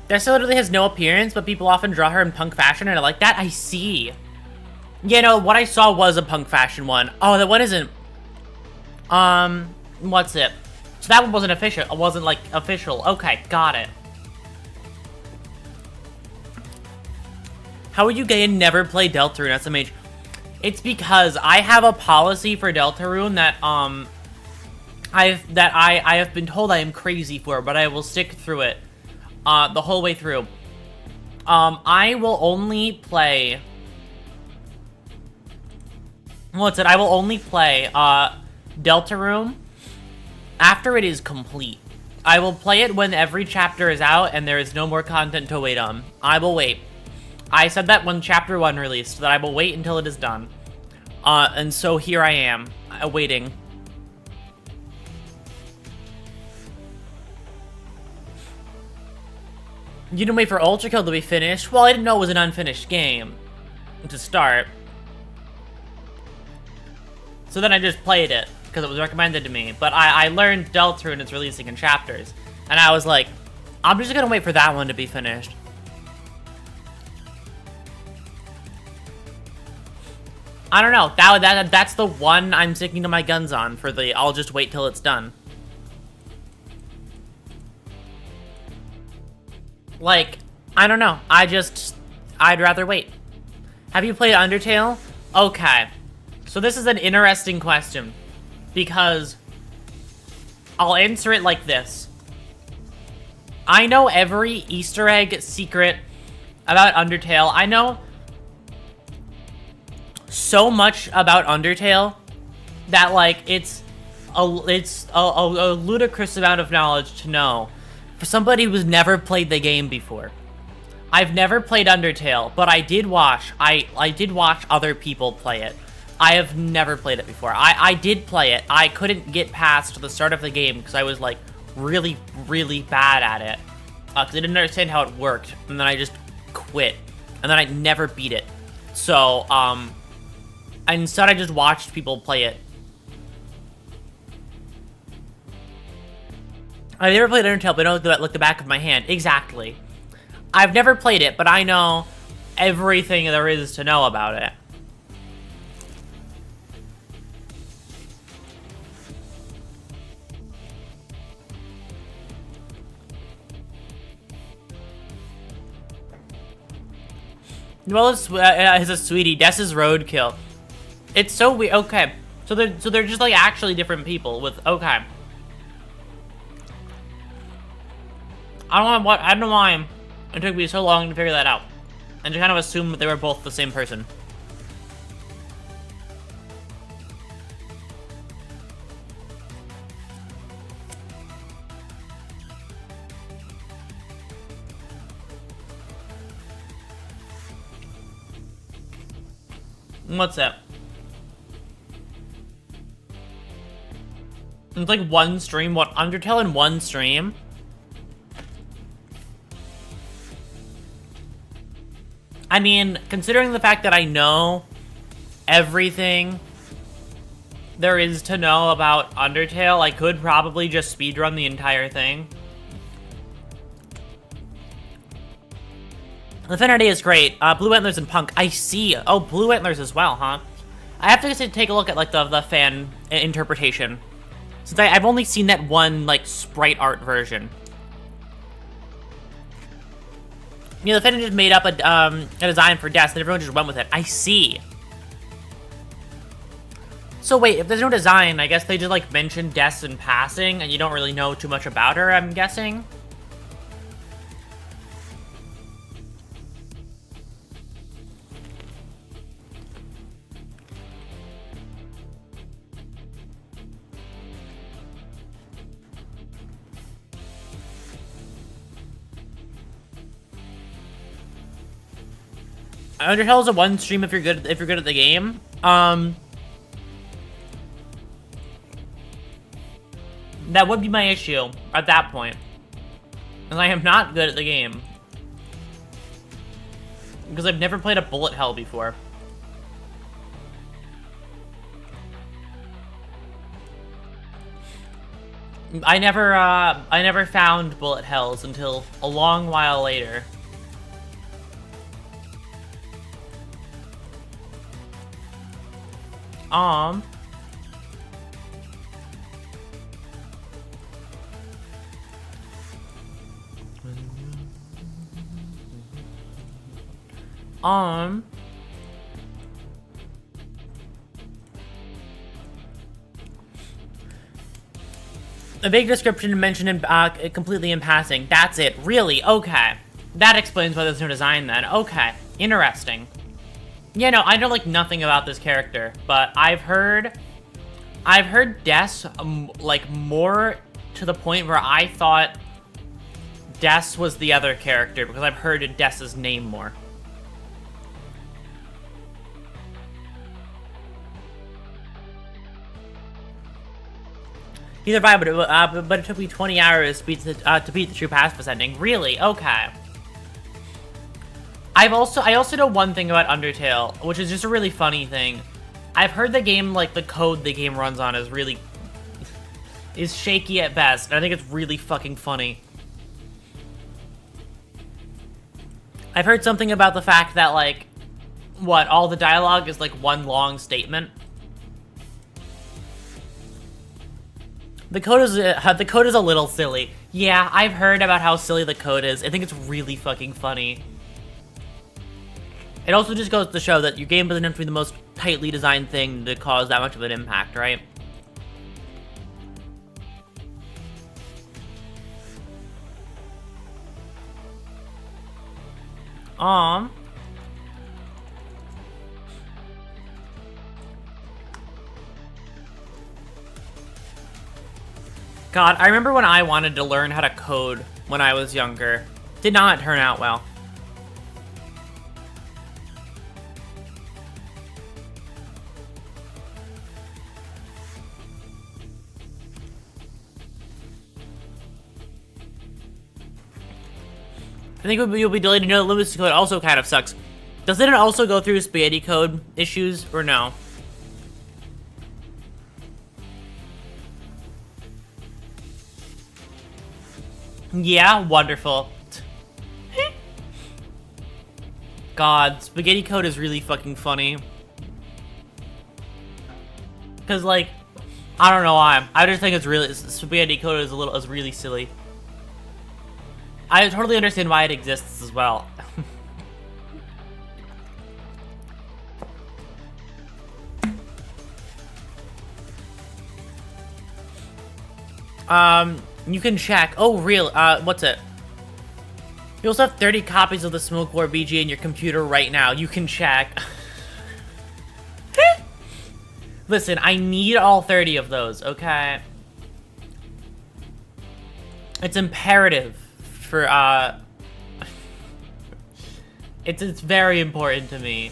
Dessa literally has no appearance, but people often draw her in punk fashion, and I like that. I see. You know, what I saw was a punk fashion one. Oh, that one isn't. What's it? So that one wasn't official. It wasn't, like, official. Okay, got it. How are you gay and never play Deltarune, SMH? It's because I have a policy for Deltarune that, I have been told I am crazy for, but I will stick through it. The whole way through. I will only play... I will only play, Deltarune after it is complete. I will play it when every chapter is out and there is no more content to wait on. I will wait. I said that when Chapter 1 released, that I will wait until it is done. And so here I am, waiting. You didn't wait for Ultra Kill to be finished? Well, I didn't know it was an unfinished game to start. So then I just played it, because it was recommended to me. But I learned Deltarune is releasing in chapters. And I was like, I'm just gonna wait for that one to be finished. I don't know. That's the one I'm sticking to my guns on for the I'll just wait till it's done. Like, I don't know. I'd rather wait. Have you played Undertale? Okay. So this is an interesting question. Because I'll answer it like this. I know every Easter egg secret about Undertale. I know so much about Undertale that, like, it's a ludicrous amount of knowledge to know for somebody who's never played the game before. I've never played Undertale, but I did watch other people play it. I have never played it before. I did play it. I couldn't get past the start of the game because I was, like, really, really bad at it. Because I didn't understand how it worked, and then I just quit. And then I never beat it. So, instead I just watched people play it. I've never played Undertale, but I know like the back of my hand. Exactly. I've never played it, but I know everything there is to know about it. Well, it's a sweetie. Des is roadkill. It's so weird. Okay, so they're just like actually different people with okay. I don't know why it took me so long to figure that out, and to kind of assume that they were both the same person. What's that? It's like one stream. What, Undertale in one stream? I mean, considering the fact that I know everything there is to know about Undertale, I could probably just speedrun the entire thing. Infinity is great. Blue Antlers and Punk. I see. Oh, Blue Antlers as well, huh? I have to take a look at, like, the fan interpretation. Since I've only seen that one, like, sprite art version. You know, the fan just made up a design for Death, and everyone just went with it. I see. So wait, if there's no design, I guess they just, like, mention Death in passing, and you don't really know too much about her, I'm guessing? Undertale is a one stream if you're good at the game. That would be my issue at that point. And I am not good at the game. Because I've never played a bullet hell before. I never found bullet hells until a long while later. A vague description mentioned in, completely in passing. That's it. Really? Okay. That explains why there's no design then. Okay. Interesting. Yeah, no, I know, like, nothing about this character, but I've heard Des, like, more to the point where I thought Des was the other character, because I've heard Des's name more. He survived, but it took me 20 hours to beat the true pacifist ending. Really? Okay. I also know one thing about Undertale, which is just a really funny thing. I've heard the game, like, the code the game runs on is really... is shaky at best, and I think it's really fucking funny. I've heard something about the fact that, like, what, all the dialogue is, like, one long statement? The code is a little silly. Yeah, I've heard about how silly the code is. I think it's really fucking funny. It also just goes to show that your game doesn't have to be the most tightly designed thing to cause that much of an impact, right? God, I remember when I wanted to learn how to code when I was younger. Did not turn out well. I think you'll be delayed to know that Lewis code also kind of sucks. Doesn't it also go through spaghetti code issues, or no? Yeah, wonderful. God, spaghetti code is really fucking funny. Cause, like, I don't know why. I just think it's really, spaghetti code is really silly. I totally understand why it exists as well. You can check. Oh, real. What's it? You also have 30 copies of the Smoke War BG in your computer right now. You can check. Listen, I need all 30 of those, okay? It's imperative for, It's very important to me.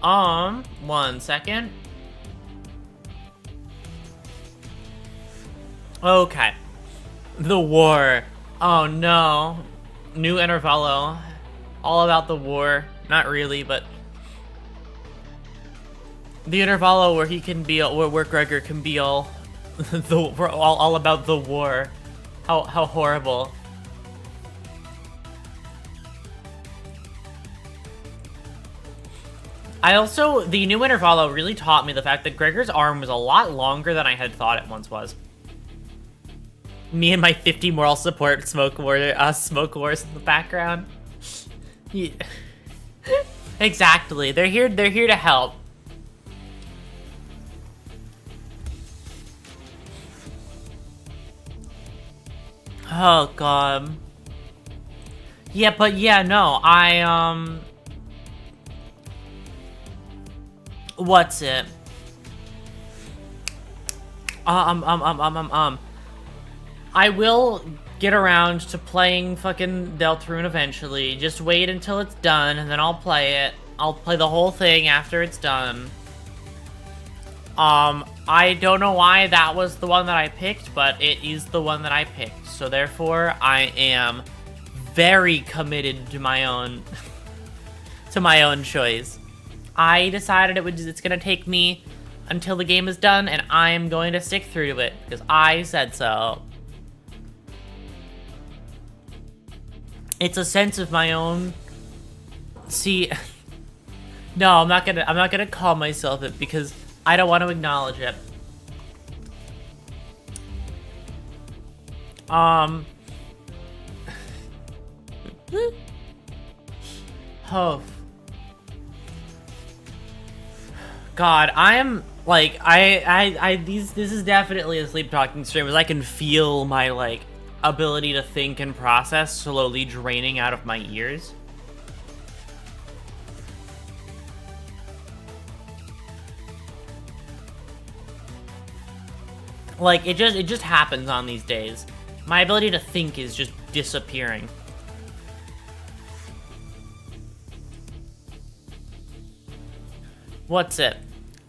1 second. Okay. The war. Oh no. New Intervallo. All about the war. Not really, but the Intervallo where he can be, where Gregor can be all, all about the war. How horrible. The new Intervallo really taught me the fact that Gregor's arm was a lot longer than I had thought it once was. Me and my 50 moral support smoke wars in the background. Yeah. Exactly. They're here to help. Oh god. Yeah, but yeah, no, what's it? I will get around to playing fucking Deltarune eventually. Just wait until it's done, and then I'll play it. I'll play the whole thing after it's done. I don't know why that was the one that I picked, but it is the one that I picked. So therefore, I am very committed to my own to my own choice. I decided it's gonna take me until the game is done, and I'm going to stick through to it because I said so. It's a sense of my own. See, no, I'm not gonna call myself it because I don't want to acknowledge it. Oh. God, I am like this is definitely a sleep talking stream, as I can feel my like ability to think and process slowly draining out of my ears. Like, it just happens on these days. My ability to think is just disappearing. What's it?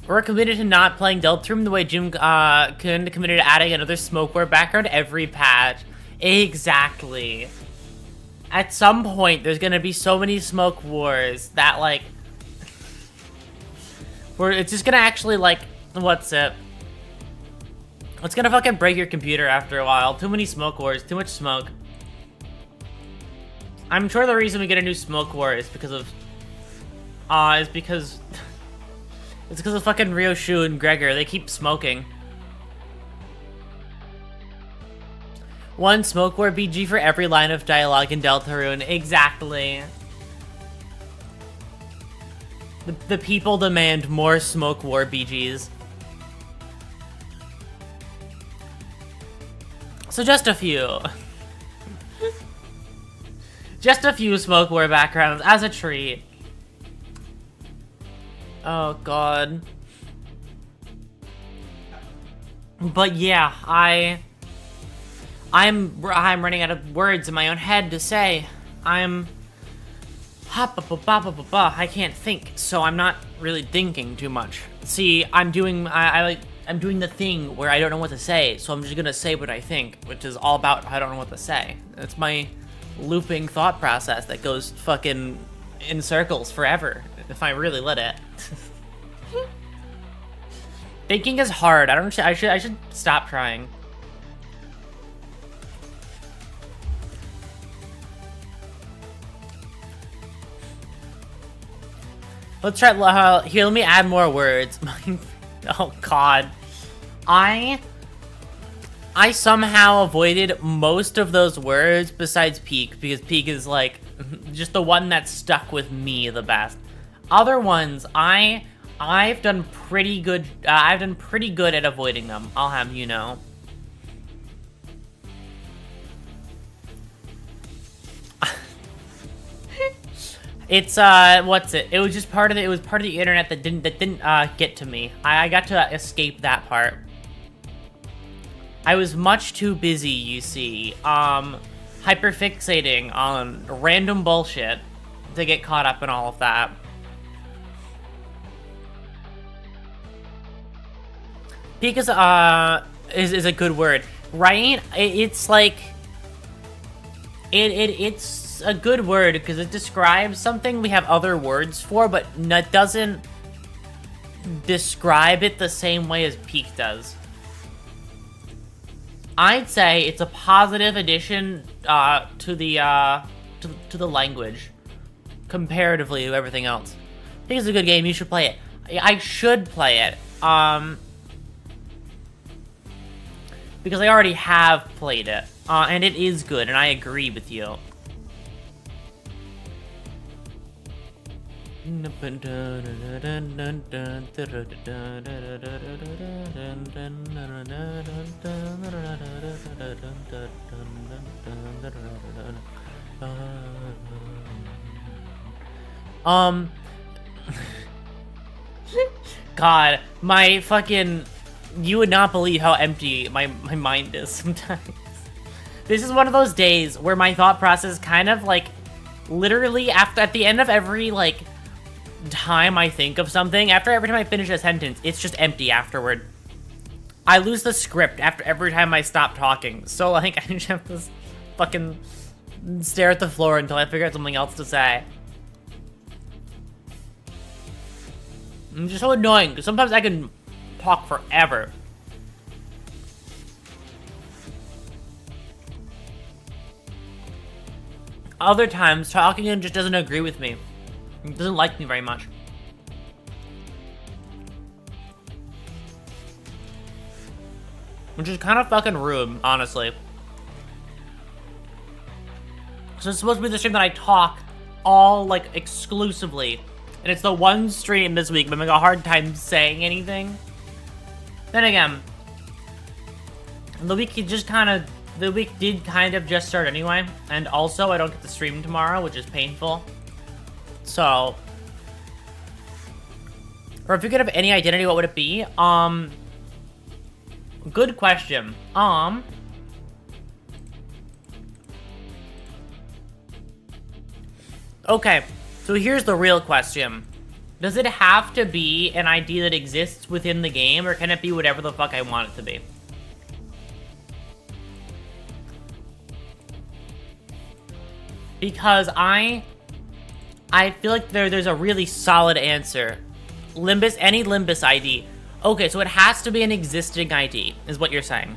We're committed to not playing Deltarune the way Jim committed to adding another smokeware background every patch. Exactly. At some point, there's gonna be so many smoke wars that, like, it's just gonna actually, like, what's it? It's gonna fucking break your computer after a while. Too many smoke wars, too much smoke. I'm sure the reason we get a new smoke war is because of, it's because of fucking Ryoshu and Gregor. They keep smoking. One smoke war BG for every line of dialogue in Deltarune. Exactly. The people demand more smoke war BGs. So just a few. Just a few smoke war backgrounds as a treat. Oh god. But yeah, I'm running out of words in my own head to say. I can't think, so I'm not really thinking too much. See, I'm doing the thing where I don't know what to say, so I'm just gonna say what I think, which is all about I don't know what to say. It's my looping thought process that goes fucking in circles forever, if I really let it. Thinking is hard. I should stop trying. Let's try, here, let me add more words. Oh god. I somehow avoided most of those words besides peak, because peak is like just the one that stuck with me the best. Other ones, I've done pretty good. I've done pretty good at avoiding them. I'll have you know. It's what's it? It was just part of the. It was part of the internet that didn't get to me. I got to escape that part. I was much too busy, you see, hyperfixating on random bullshit to get caught up in all of that. Peak is a good word, right? It's like it's a good word because it describes something we have other words for, but it doesn't describe it the same way as peak does. I'd say it's a positive addition to the language comparatively to everything else. I think it's a good game. You should play it. I should play it. Because I already have played it. And it is good, and I agree with you. God, my fucking... You would not believe how empty my mind is sometimes. This is one of those days where my thought process kind of, like, literally at the end of every, like, time I think of something, every time I finish a sentence, it's just empty afterward. I lose the script after every time I stop talking. So, like, I just have to fucking stare at the floor until I figure out something else to say. It's just so annoying, because sometimes I can talk forever. Other times, talking just doesn't agree with me. It doesn't like me very much. Which is kind of fucking rude, honestly. So it's supposed to be the stream that I talk all, like, exclusively. And it's the one stream this week, but I'm having a hard time saying anything. Then again, the week did kind of just start anyway, and also I don't get to stream tomorrow, which is painful. So, or if you could have any identity, what would it be? Good question. Okay, so here's the real question. Does it have to be an ID that exists within the game, or can it be whatever the fuck I want it to be? Because I feel like there's a really solid answer. Any Limbus ID. Okay, so it has to be an existing ID, is what you're saying.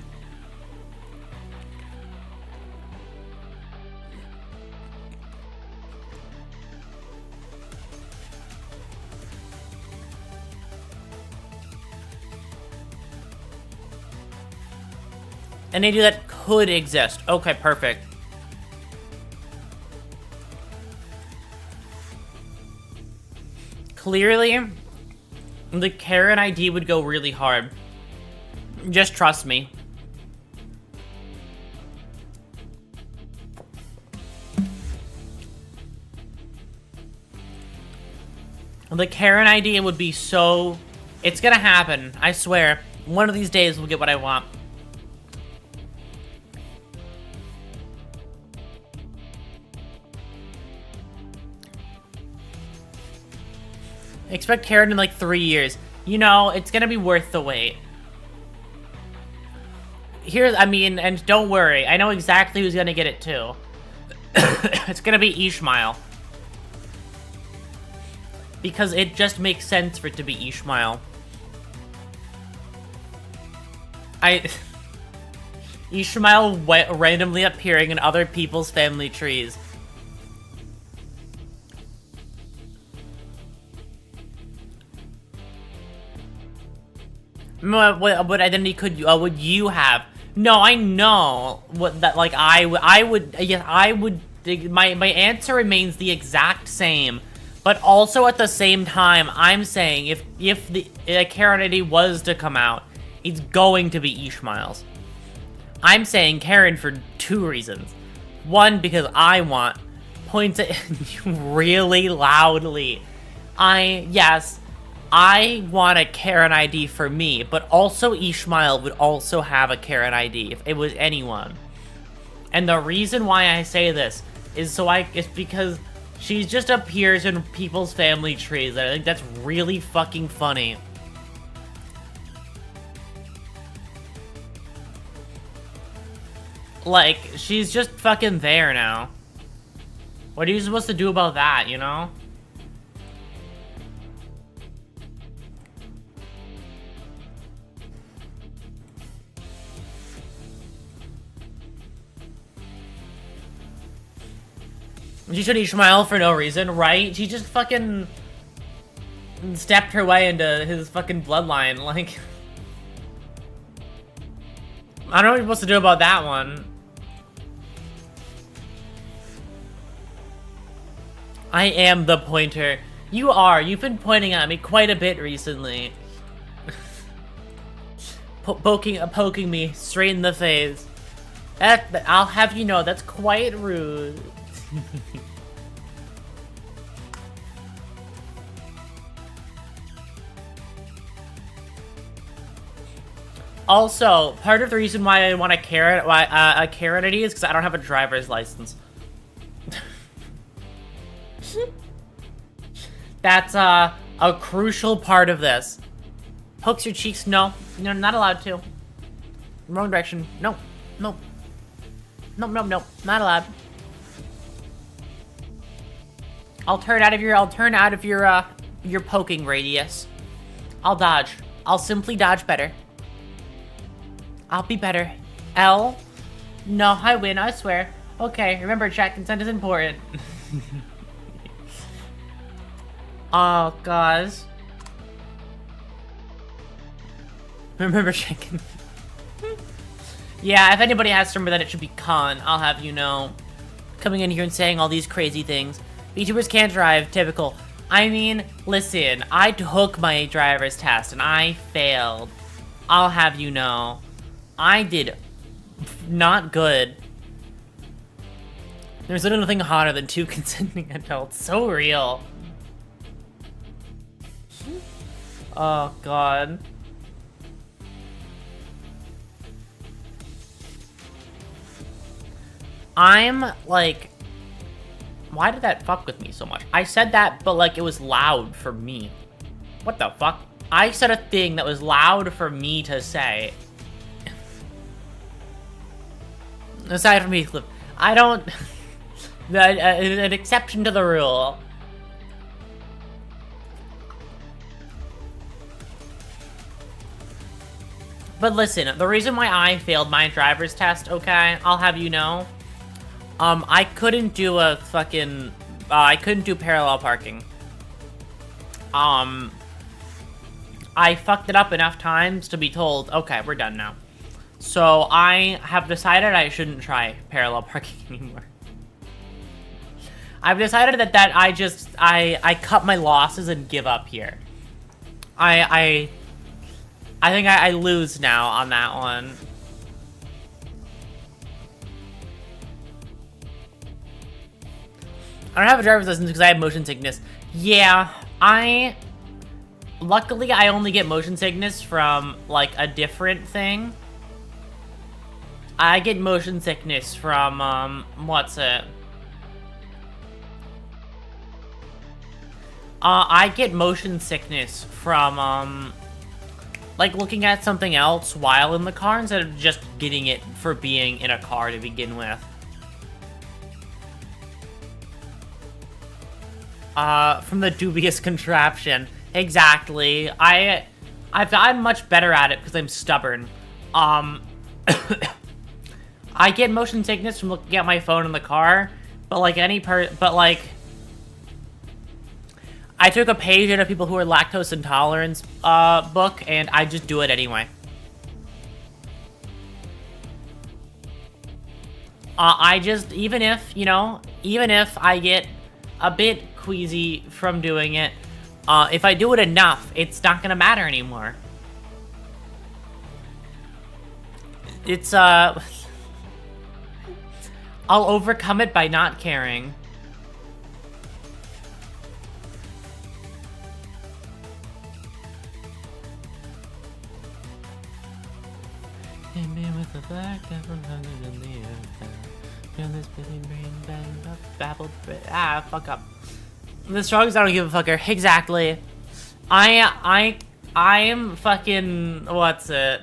An ID that could exist. Okay, perfect. Clearly, the Karen ID would go really hard. Just trust me. The Karen ID would be so... It's gonna happen, I swear. One of these days we'll get what I want. Expect Karen in like 3 years. You know, it's gonna be worth the wait. And don't worry, I know exactly who's gonna get it too. It's gonna be Ishmael. Because it just makes sense for it to be Ishmael. Ishmael randomly appearing in other people's family trees. What identity would you have? No, I know what that, like, I would, my answer remains the exact same, but also at the same time, I'm saying if the Karen ID was to come out, it's going to be Ishmael's. I'm saying Karen for 2 reasons. One, because I want, points at really loudly. I want a Karen ID for me, but also Ishmael would also have a Karen ID if it was anyone. And the reason why I say this is it's because she just appears in people's family trees, and I think that's really fucking funny. Like, she's just fucking there now. What are you supposed to do about that, you know? She shouldn't smile for no reason, right? She just fucking stepped her way into his fucking bloodline, like... I don't know what you're supposed to do about that one. I am the pointer. You are. You've been pointing at me quite a bit recently. Poking me straight in the face. I'll have you know, that's quite rude. Also, part of the reason why I want a carrot ID is because I don't have a driver's license. That's a crucial part of this. Pokes your cheeks? No, no, not allowed to. Wrong direction. No, no, no, no, no, not allowed. I'll turn out of your poking radius. I'll dodge. I'll simply dodge better. I'll be better. L? No, I win, I swear. Okay, remember, chat consent is important. Oh, guys. Remember, checking. Yeah, if anybody has to remember that, it should be Khan. I'll have you know. Coming in here and saying all these crazy things. VTubers can't drive, typical. I mean, listen, I took my driver's test and I failed. I'll have you know. I did not good. There's literally nothing hotter than two consenting adults. So real. Oh, God. I'm, like... Why did that fuck with me so much? I said that, but, like, it was loud for me. What the fuck? I said a thing that was loud for me to say. Aside from Heathcliff, I don't... an exception to the rule. But listen, the reason why I failed my driver's test, okay, I'll have you know, I couldn't do a fucking, I couldn't do parallel parking. I fucked it up enough times to be told, okay, we're done now. So I have decided I shouldn't try parallel parking anymore. I've decided that I cut my losses and give up here. I think I lose now on that one. I don't have a driver's license because I have motion sickness. Yeah, luckily I only get motion sickness from, like, a different thing. I get motion sickness from, what's it? I get motion sickness from, like, looking at something else while in the car instead of just getting it for being in a car to begin with. From the dubious contraption. Exactly. I'm much better at it because I'm stubborn. I get motion sickness from looking at my phone in the car, but like I took a page out of people who are lactose intolerance book, and I just do it anyway. Even if I get a bit queasy from doing it, if I do it enough, it's not gonna matter anymore. It's, I'll overcome it by not caring. With the black devil hanging in the air. Feel this billion brain bang up, babbled. Fuck up. The strongest I don't give a fucker. Exactly. I'm fucking, what's it?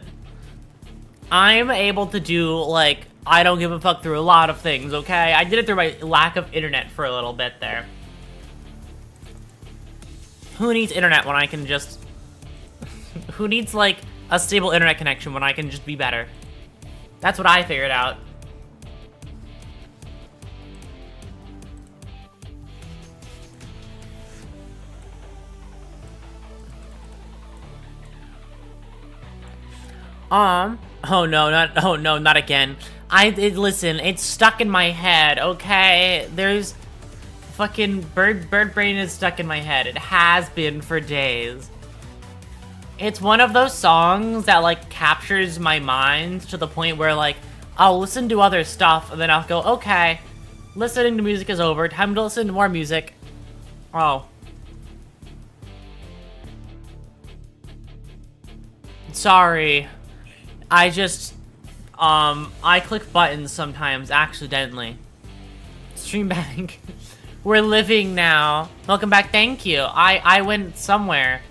I'm able to do, like, I don't give a fuck through a lot of things, okay? I did it through my lack of internet for a little bit there. Who needs internet when I can just... Who needs, like, a stable internet connection when I can just be better? That's what I figured out. Oh no, not again. Listen, it's stuck in my head, okay? There's fucking bird brain is stuck in my head. It has been for days. It's one of those songs that, like, captures my mind to the point where, like, I'll listen to other stuff and then I'll go, okay, listening to music is over. Time to listen to more music. Oh. Sorry. I just, I click buttons sometimes accidentally. Stream back. We're living now. Welcome back, thank you. I went somewhere.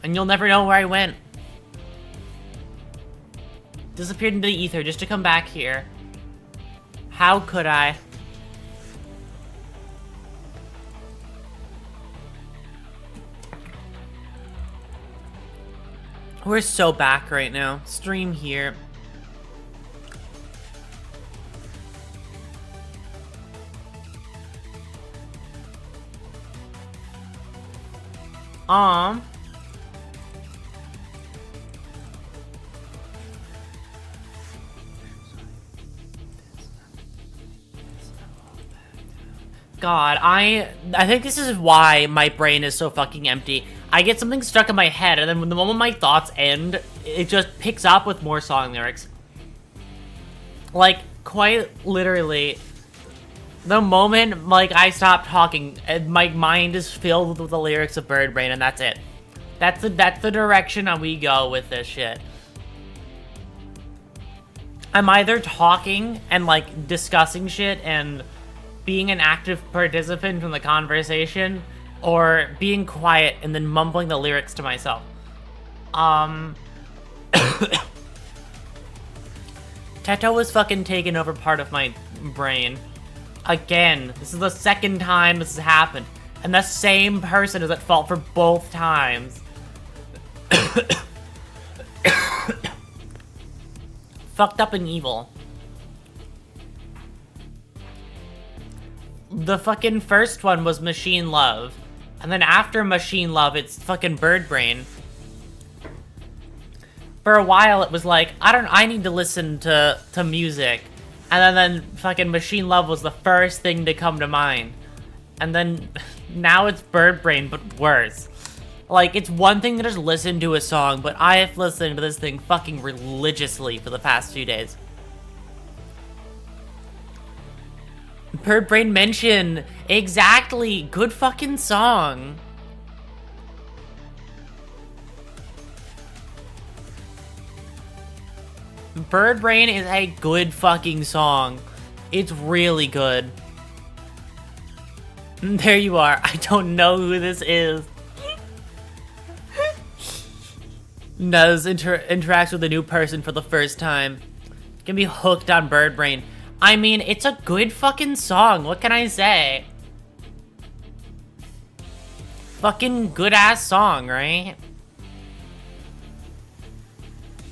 And you'll never know where I went. Disappeared into the ether just to come back here. How could I? We're so back right now. Stream here. God, I think this is why my brain is so fucking empty. I get something stuck in my head, and then when the moment my thoughts end, it just picks up with more song lyrics. Like, quite literally, the moment, like, I stop talking, my mind is filled with the lyrics of Bird Brain, and that's it. That's the direction that we go with this shit. I'm either talking and, like, discussing shit and being an active participant in the conversation, or being quiet and then mumbling the lyrics to myself. Teto was fucking taking over part of my brain. Again, this is the second time this has happened. And the same person is at fault for both times. Fucked up and evil. The fucking first one was Machine Love. And then after Machine Love, it's fucking Bird Brain. For a while, it was like, I need to listen to music. And then fucking Machine Love was the first thing to come to mind. And then, now it's Bird Brain, but worse. Like, it's one thing to just listen to a song, but I have listened to this thing fucking religiously for the past few days. Bird Brain mention. Exactly. Good fucking song. Bird Brain is a good fucking song. It's really good. There you are. I don't know who this is. Nuz interacts with a new person for the first time. Can be hooked on Bird Brain. I mean, it's a good fucking song. What can I say? Fucking good ass song, right?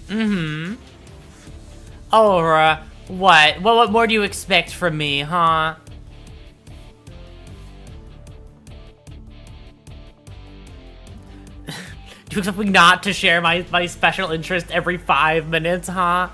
Mm-hmm. Aurora, what? What more do you expect from me, huh? Do you expect me not to share my special interest every 5 minutes, huh?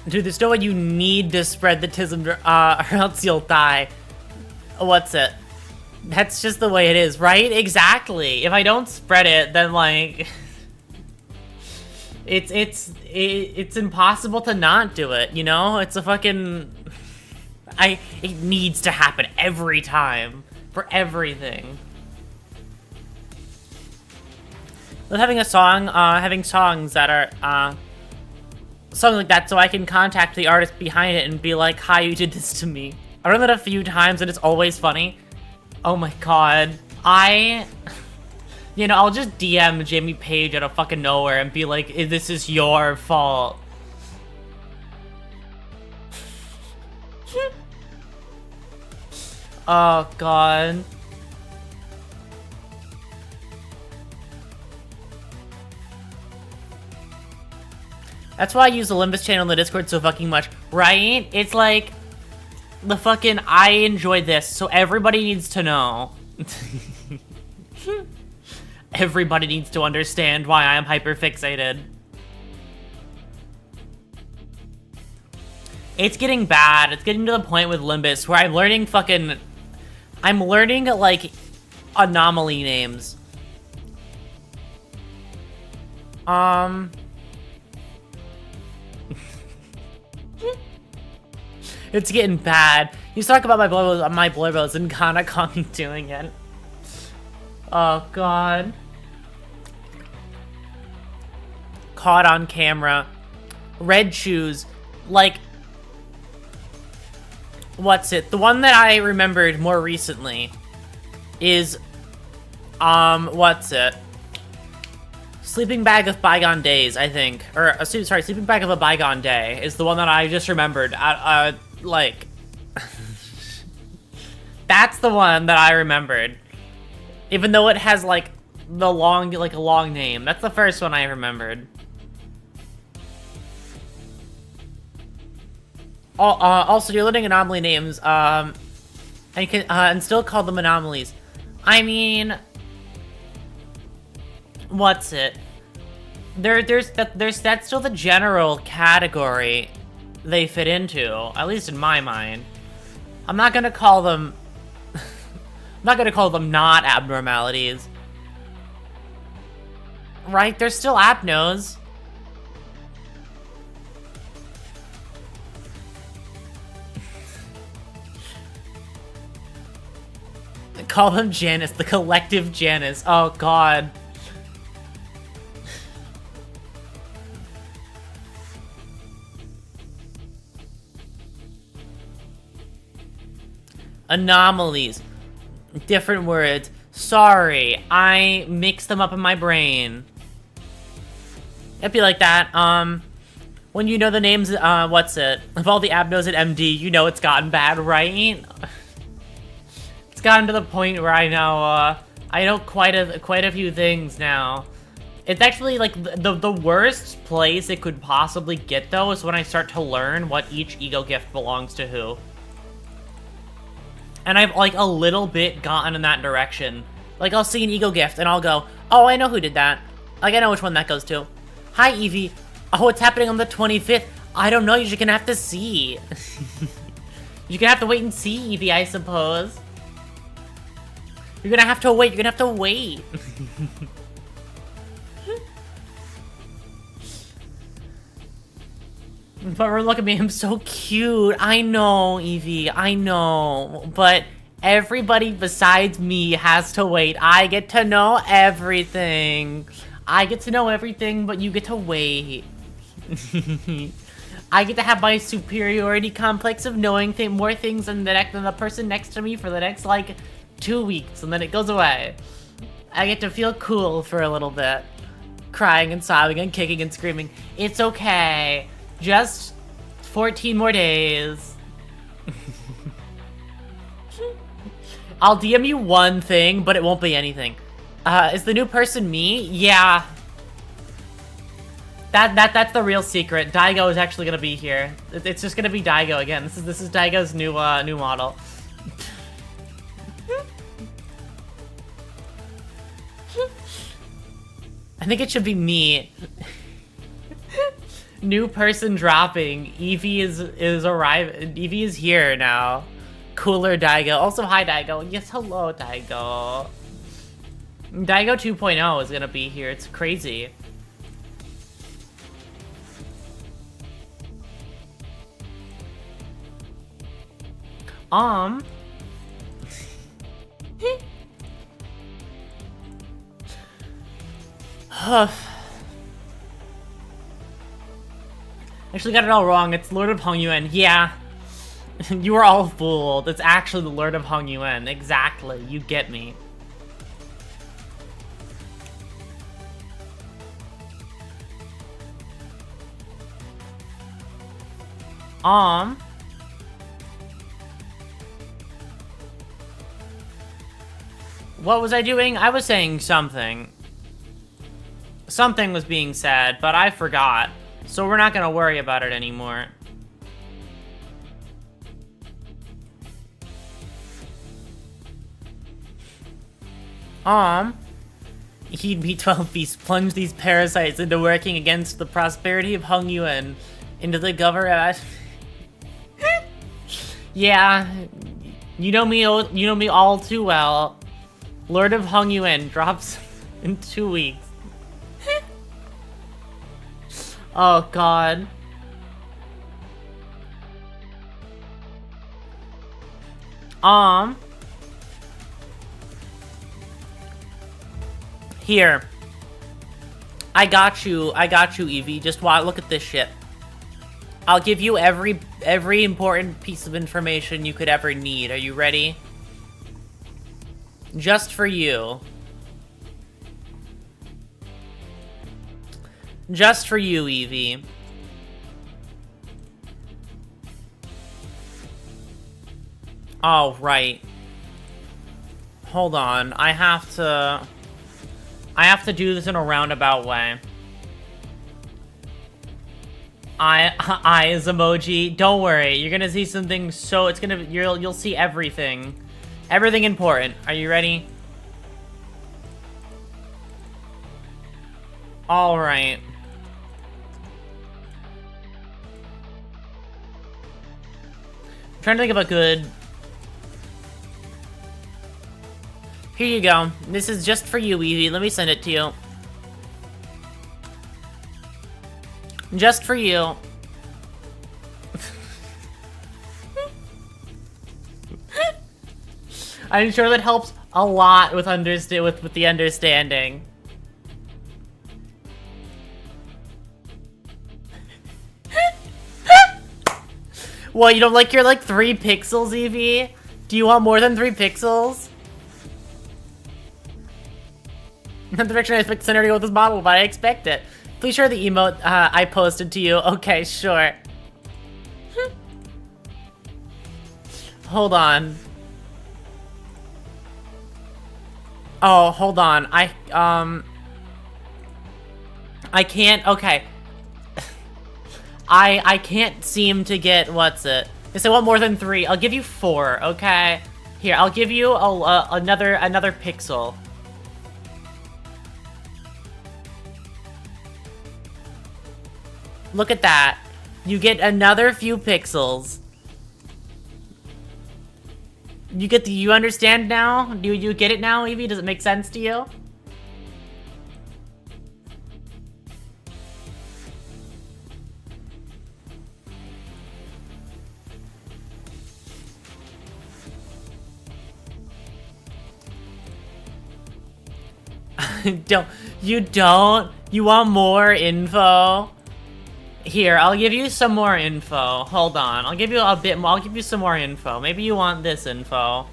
Dude, there's no way you need to spread the tism, or else you'll die. What's it? That's just the way it is, right? Exactly. If I don't spread it, then, like... It's impossible to not do it, you know? It's a fucking... It needs to happen every time. For everything. With having songs that are, something like that, so I can contact the artist behind it and be like, hi, you did this to me. I've done that a few times and it's always funny. Oh my god. You know, I'll just DM Jamie Page out of fucking nowhere and be like, this is your fault. Oh god. That's why I use the Limbus channel in the Discord so fucking much, right? It's like, the fucking, I enjoy this, so everybody needs to know. Everybody needs to understand why I am hyperfixated. It's getting bad. It's getting to the point with Limbus where I'm learning like, anomaly names. It's getting bad. You talk about my blorbos and Kana caught me doing it. Oh god. Caught on camera. Red shoes. Like, what's it? The one that I remembered more recently is, what's it? Sleeping Bag of Bygone Days, I think. Or, sorry, Sleeping Bag of a Bygone Day is the one that I just remembered. Like, that's the one that I remembered. Even though it has, like, a long name. That's the first one I remembered. Also, you're learning anomaly names, and you can, and still call them anomalies. I mean, what's it? That's still the general category they fit into, at least in my mind. I'm not gonna call them not abnormalities. Right? They're still apnos. Call them Janus, the collective Janus. Oh god. Anomalies. Different words. Sorry, I mixed them up in my brain. It'd be like that. When you know the names, what's it? Of all the abnos at MD, you know it's gotten bad, right? It's gotten to the point where I know quite a few things now. It's actually like the worst place it could possibly get though is when I start to learn what each ego gift belongs to who. And I've, like, a little bit gotten in that direction. Like, I'll see an ego gift, and I'll go, oh, I know who did that. Like, I know which one that goes to. Hi, Evie. Oh, it's happening on the 25th. I don't know, you're just gonna have to see. You're gonna have to wait and see, Evie, I suppose. You're gonna have to wait, you're gonna have to wait. But look at me, I'm so cute. I know, Evie, I know. But everybody besides me has to wait. I get to know everything. I get to know everything, but you get to wait. I get to have my superiority complex of knowing more things than the person next to me for the next, like, 2 weeks, and then it goes away. I get to feel cool for a little bit. Crying and sobbing and kicking and screaming. It's okay. Just 14 more days. I'll DM you one thing, but it won't be anything. Is the new person me? Yeah. That's the real secret. Daigo is actually gonna be here. It's just gonna be Daigo again. This is Daigo's new model. I think it should be me. New person dropping. Evie is arriving. Evie is here now. Cooler Daigo. Also, hi Daigo. Yes, hello Daigo. Daigo 2.0 is gonna be here. It's crazy. Actually got it all wrong. It's Lord of Hong Yuan. Yeah. You were all fooled. It's actually the Lord of Hong Yuan. Exactly. You get me. What was I doing? I was saying something. Something was being said, but I forgot. So we're not gonna worry about it anymore. He'd be 12 beasts, plunge these parasites into working against the prosperity of Hong Yuan, into the government. Yeah, you know me all too well. Lord of Hong Yuan drops in 2 weeks. Oh god. Here. I got you, Evie. Just look at this shit. I'll give you every important piece of information you could ever need. Are you ready? Just for you. Just for you, Evie. Oh, right. Hold on. I have to do this in a roundabout way. Eyes emoji. Don't worry. You're gonna see something you'll see everything. Everything important. Are you ready? Alright. I'm trying to think of a good... Here you go. This is just for you, Evie. Let me send it to you. Just for you. I'm sure that helps a lot with the understanding. Well, you don't like your 3 pixels, Evie? Do you want more than 3 pixels? Not the direction I expect the scenario with this model, but I expect it. Please share the emote I posted to you. Okay, sure. Hold on. Oh, hold on. I can't, okay. I can't seem to get, what's it? If I want more than 3, I'll give you 4, okay? Here, I'll give you another pixel. Look at that. You get another few pixels. You understand now? Do you get it now, Evie? Does it make sense to you? You want more info? Here, I'll give you some more info. Hold on. I'll give you a bit more. I'll give you some more info. Maybe you want this info.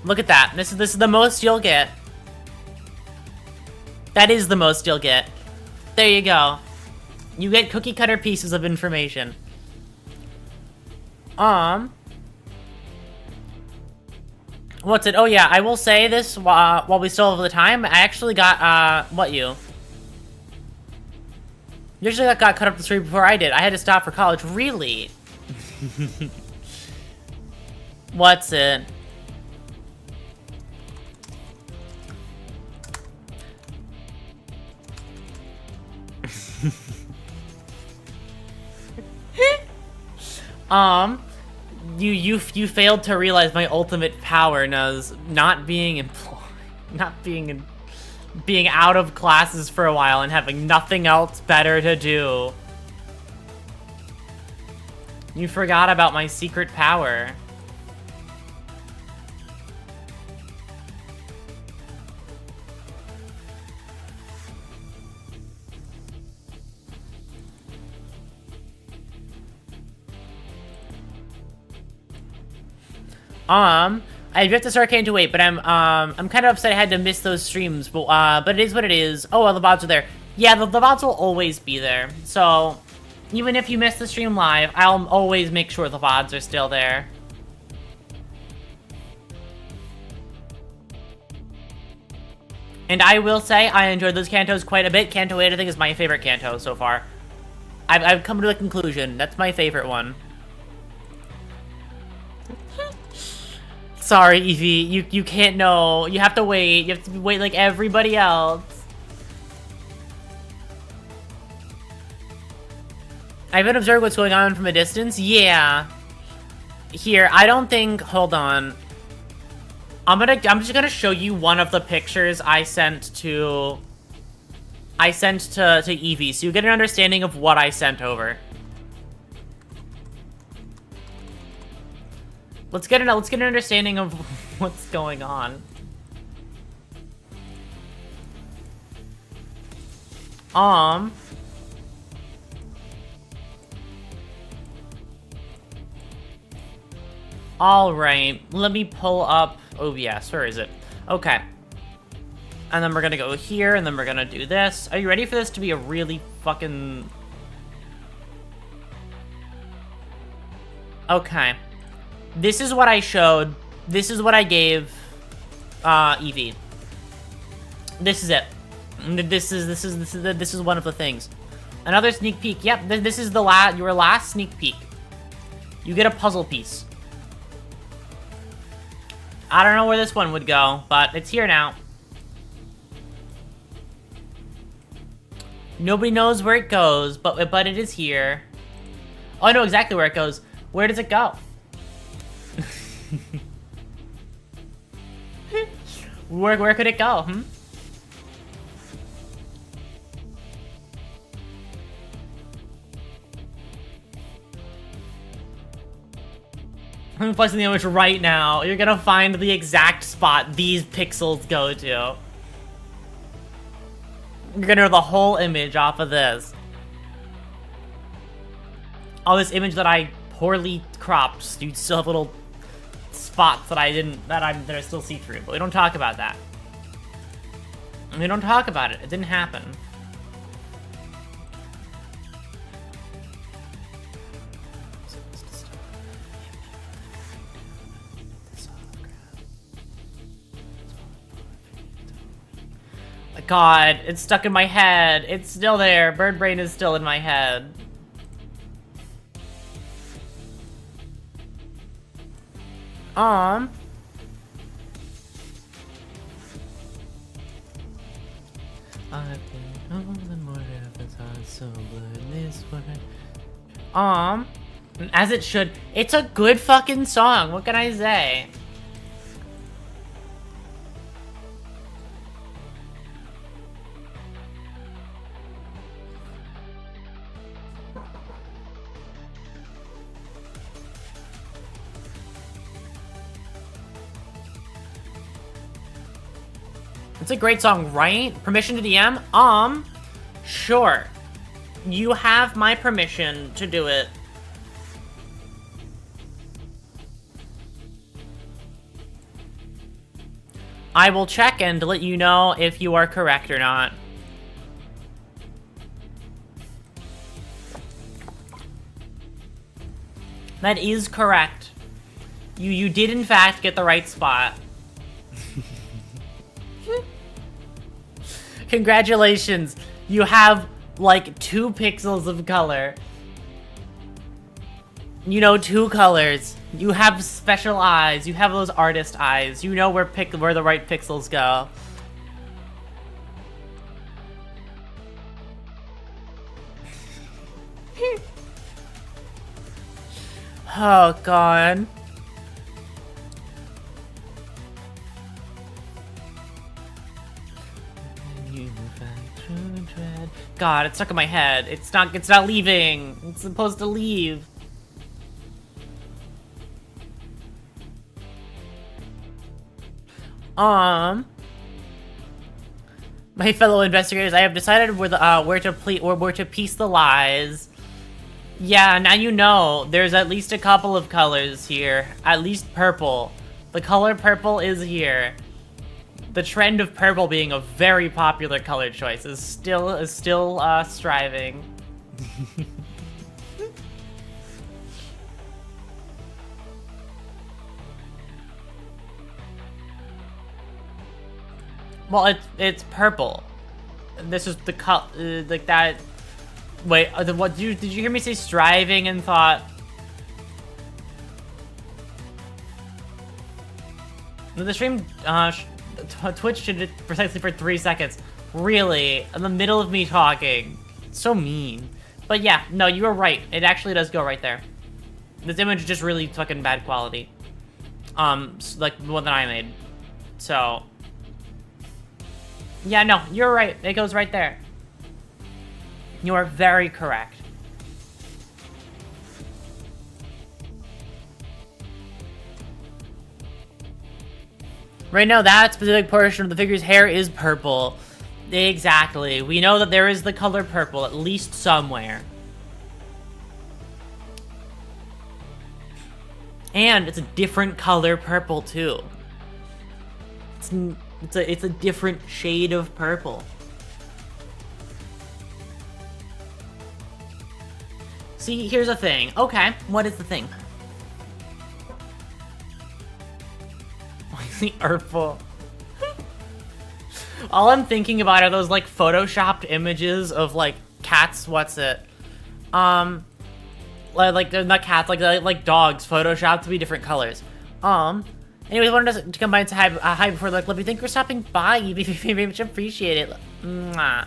Look at that. This is the most you'll get. That is the most you'll get. There you go. You get cookie cutter pieces of information. What's it? Oh yeah, I will say this while we still have the time. I actually got, You actually got cut up the street before I did. I had to stop for college. Really? What's it? You failed to realize my ultimate power knows not being employed, being out of classes for a while and having nothing else better to do. You forgot about my secret power. I have to start Canto 8, but I'm kind of upset I had to miss those streams, but it is what it is. Oh, well, the VODs are there. Yeah, the VODs will always be there. So, even if you miss the stream live, I'll always make sure the VODs are still there. And I will say, I enjoyed those cantos quite a bit. Canto 8, I think, is my favorite canto so far. I've come to the conclusion. That's my favorite one. Sorry, Evie, you can't know. You have to wait. You have to wait like everybody else. I've been observing what's going on from a distance. Yeah. Here, I don't think. Hold on. I'm just gonna show you one of the pictures I sent to Evie, so you get an understanding of what I sent over. Let's get an understanding of what's going on. Alright, let me pull up OBS. Where is it? Okay. And then we're gonna go here, and then we're gonna do this. Are you ready for this to be a really fucking... Okay. This is what I showed. This is what I gave Evie. This is it. This is one of the things. Another sneak peek. Yep, this is the your last sneak peek. You get a puzzle piece. I don't know where this one would go, but it's here now. Nobody knows where it goes, but it is here. Oh, I know exactly where it goes. Where does it go? Where could it go, hmm? I'm placing the image right now. You're gonna find the exact spot these pixels go to. You're gonna know the whole image off of this. Oh, this image that I poorly cropped. You still have little spots that that are still see-through, but we don't talk about that. We don't talk about it. It didn't happen. God, it's stuck in my head. It's still there. Bird brain is still in my head. I've been on more so blue this way. As it should. It's a good fucking song. What can I say? It's a great song, right? Permission to DM? Sure. You have my permission to do it. I will check and let you know if you are correct or not. That is correct. You did in fact get the right spot. Congratulations. You have like 2 pixels of color. You know 2 colors. You have special eyes. You have those artist eyes. You know where the right pixels go. Oh god. God, it's stuck in my head. It's not leaving. It's supposed to leave. My fellow investigators, I have decided where to piece the lies. Yeah, now you know. There's at least a couple of colors here. At least purple. The color purple is here. The trend of purple being a very popular color choice is still striving. Well, it's purple. This is the like that. Wait, what did you hear me say? Striving and thought. The stream Twitch did it precisely for 3 seconds. Really, in the middle of me talking. So mean. But yeah, no, you were right. It actually does go right there. This image is just really fucking bad quality. Like the one that I made. So. Yeah, no, you're right. It goes right there. You are very correct. Right now, that specific portion of the figure's hair is purple. Exactly. We know that there is the color purple, at least somewhere. And it's a different color purple, too. It's a different shade of purple. See, here's the thing. Okay, what is the thing? Why is the purple? All I'm thinking about are those, like, photoshopped images of, like, cats. What's it? Like they're not cats, like dogs, photoshopped to be different colors. Anyways, I wanted to come by and say hi before, like, let me thank you for stopping by. You very much appreciate it. Mwah.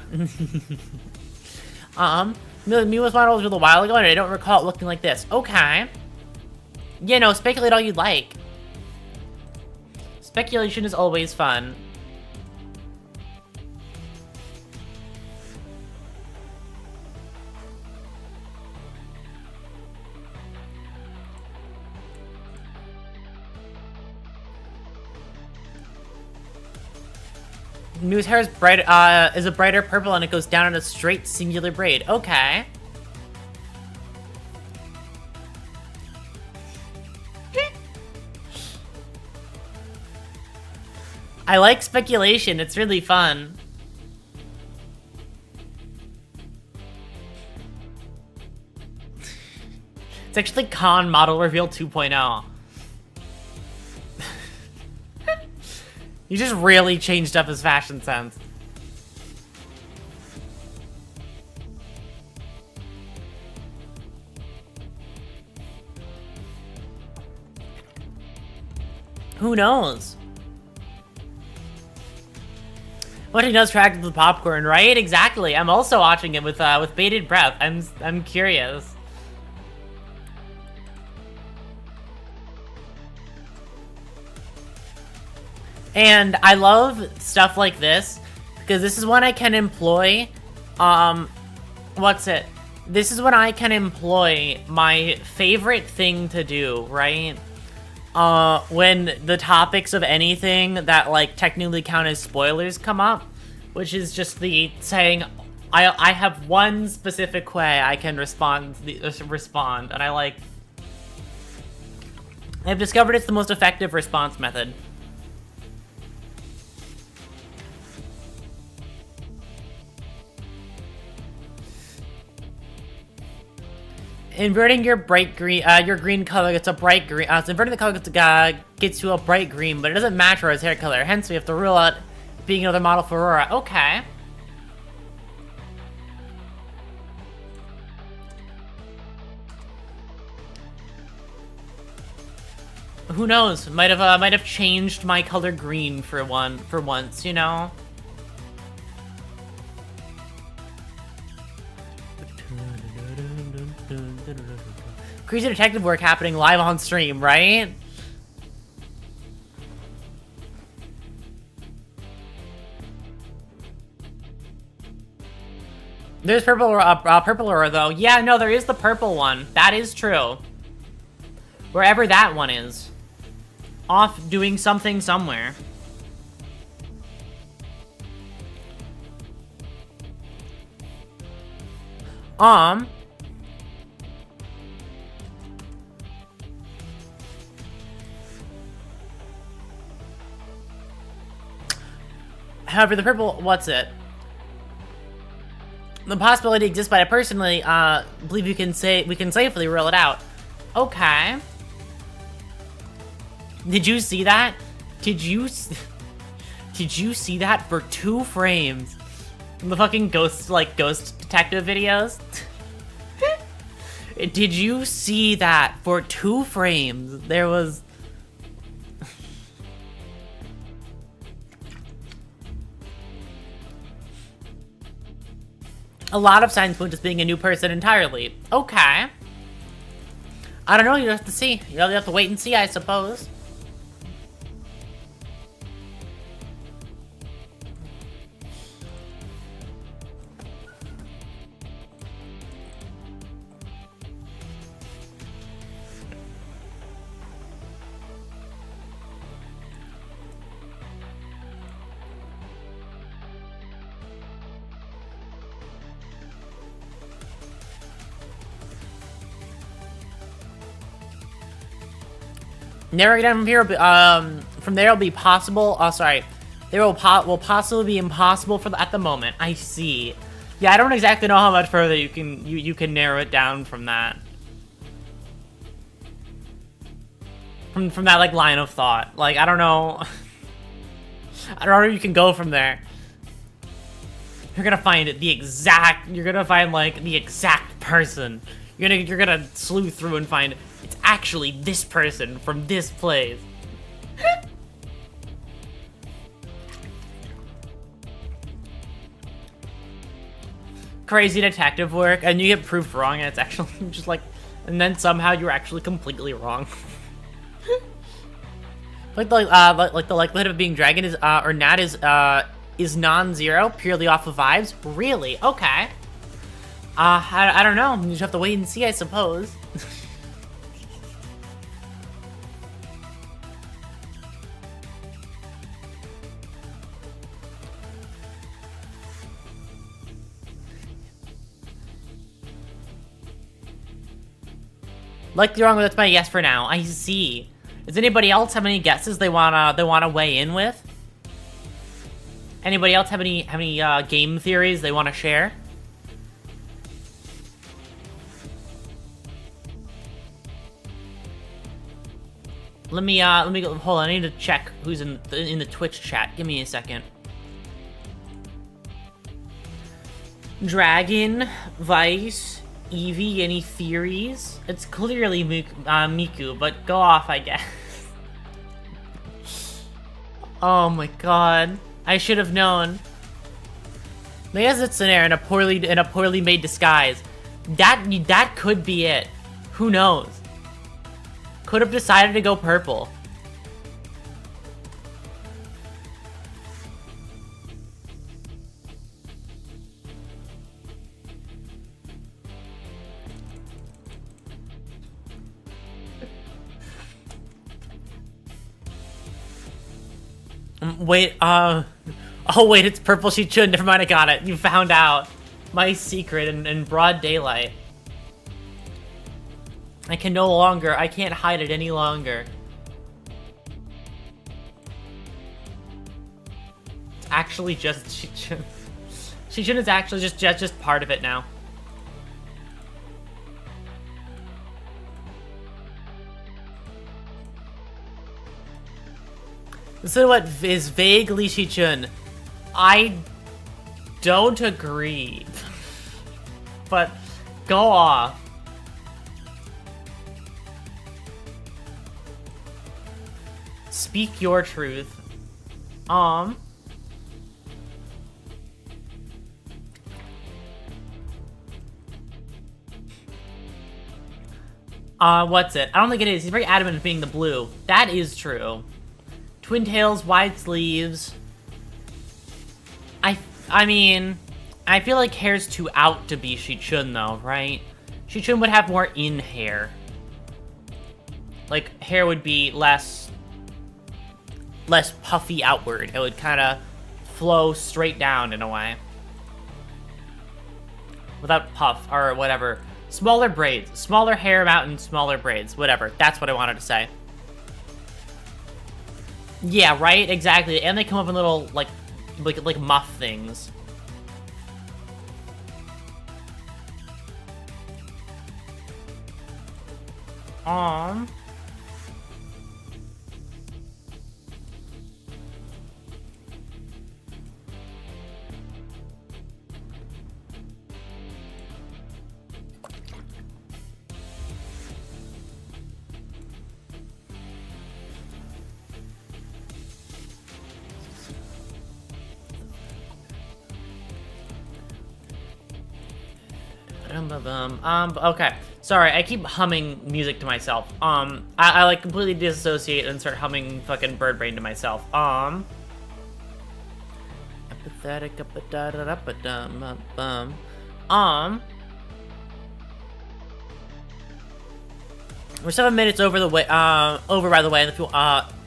Me was modeled a little while ago, and I don't recall it looking like this. Okay. Yeah, no, speculate all you'd like. Speculation is always fun. Mew's hair is is a brighter purple, and it goes down in a straight singular braid. Okay. I like speculation. It's really fun. It's actually Con Model Reveal 2.0. He just really changed up his fashion sense. Who knows? What he does track the popcorn, right? Exactly. I'm also watching it with bated breath. I'm curious. And I love stuff like this, because this is when I can employ, This is when I can employ my favorite thing to do, right? When the topics of anything that, like, technically count as spoilers come up, which is just the saying, I have one specific way I can respond, and I've discovered it's the most effective response method. Inverting your green color gets a bright green. So inverting the color gets you a bright green, but it doesn't match Aurora's hair color. Hence, we have to rule out being another model for Aurora. Okay. Who knows? Might have changed my color green for once, you know. Crazy detective work happening live on stream, right? There's purple Aurora though. Yeah, no, there is the purple one. That is true. Wherever that one is. Off doing something somewhere. However, the purple, what's it? The possibility exists, but I personally believe we can safely rule it out. Okay. Did you see that? Did you see that for 2 frames? The fucking ghost detective videos? Did you see that for 2 frames? There was... a lot of signs point to being a new person entirely. Okay. I don't know, you have to see. You'll have to wait and see, I suppose. Narrowing down from here, from there will be possible. Oh, sorry, there will possibly be impossible at the moment. I see. Yeah, I don't exactly know how much further you can narrow it down from that. From that like line of thought. Like I don't know. I don't know where you can go from there. You're gonna find the exact. You're gonna find like the exact person. You're gonna sleuth through and find. It's actually this person from this place. Crazy detective work, and you get proved wrong, and it's actually just like, and then somehow you're actually completely wrong. like the likelihood of being dragon is or not is non-zero purely off of vibes. Really? Okay. I don't know. You just have to wait and see, I suppose. Likely wrong, but that's my guess for now. I see. Does anybody else have any guesses they wanna weigh in with? Anybody else have any game theories they wanna share? Let me go. Hold on. I need to check who's in the Twitch chat. Give me a second. Dragon, Vice, Eevee, any theories? It's clearly Miku, but go off, I guess. Oh my god. I should have known. I guess it's an air in a poorly made disguise. That could be it. Who knows? Could have decided to go purple. Wait, oh wait, it's purple Shichun. Never mind, I got it. You found out my secret in broad daylight. I can't hide it any longer. It's actually just Shichun. Shichun is actually just part of it now. The silhouette is vaguely Shichun. I don't agree. But go off. Speak your truth. What's it? I don't think it is. He's very adamant of being the blue. That is true. Twin tails, wide sleeves. I mean, I feel like hair's too out to be Shichun though, right? Shichun would have more in hair. Like, hair would be less puffy outward. It would kind of flow straight down in a way. without puff, or whatever. Smaller braids. Smaller hair amount and smaller braids. Whatever. That's what I wanted to say. Yeah, right? Exactly. And they come up in little, like muff things. Okay. Sorry, I keep humming music to myself. I like completely disassociate and start humming fucking Bird Brain to myself. Apathetic, we're 7 minutes over the way, by the way,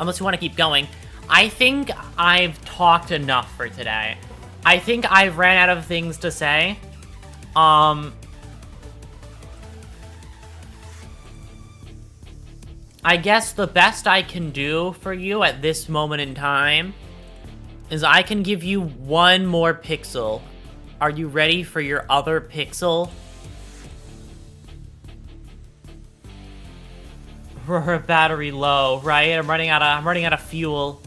unless you want to keep going. I think I've talked enough for today. I think I've ran out of things to say. I guess the best I can do for you at this moment in time is I can give you one more pixel. Are you ready for your other pixel? Battery low, right? I'm running out of fuel.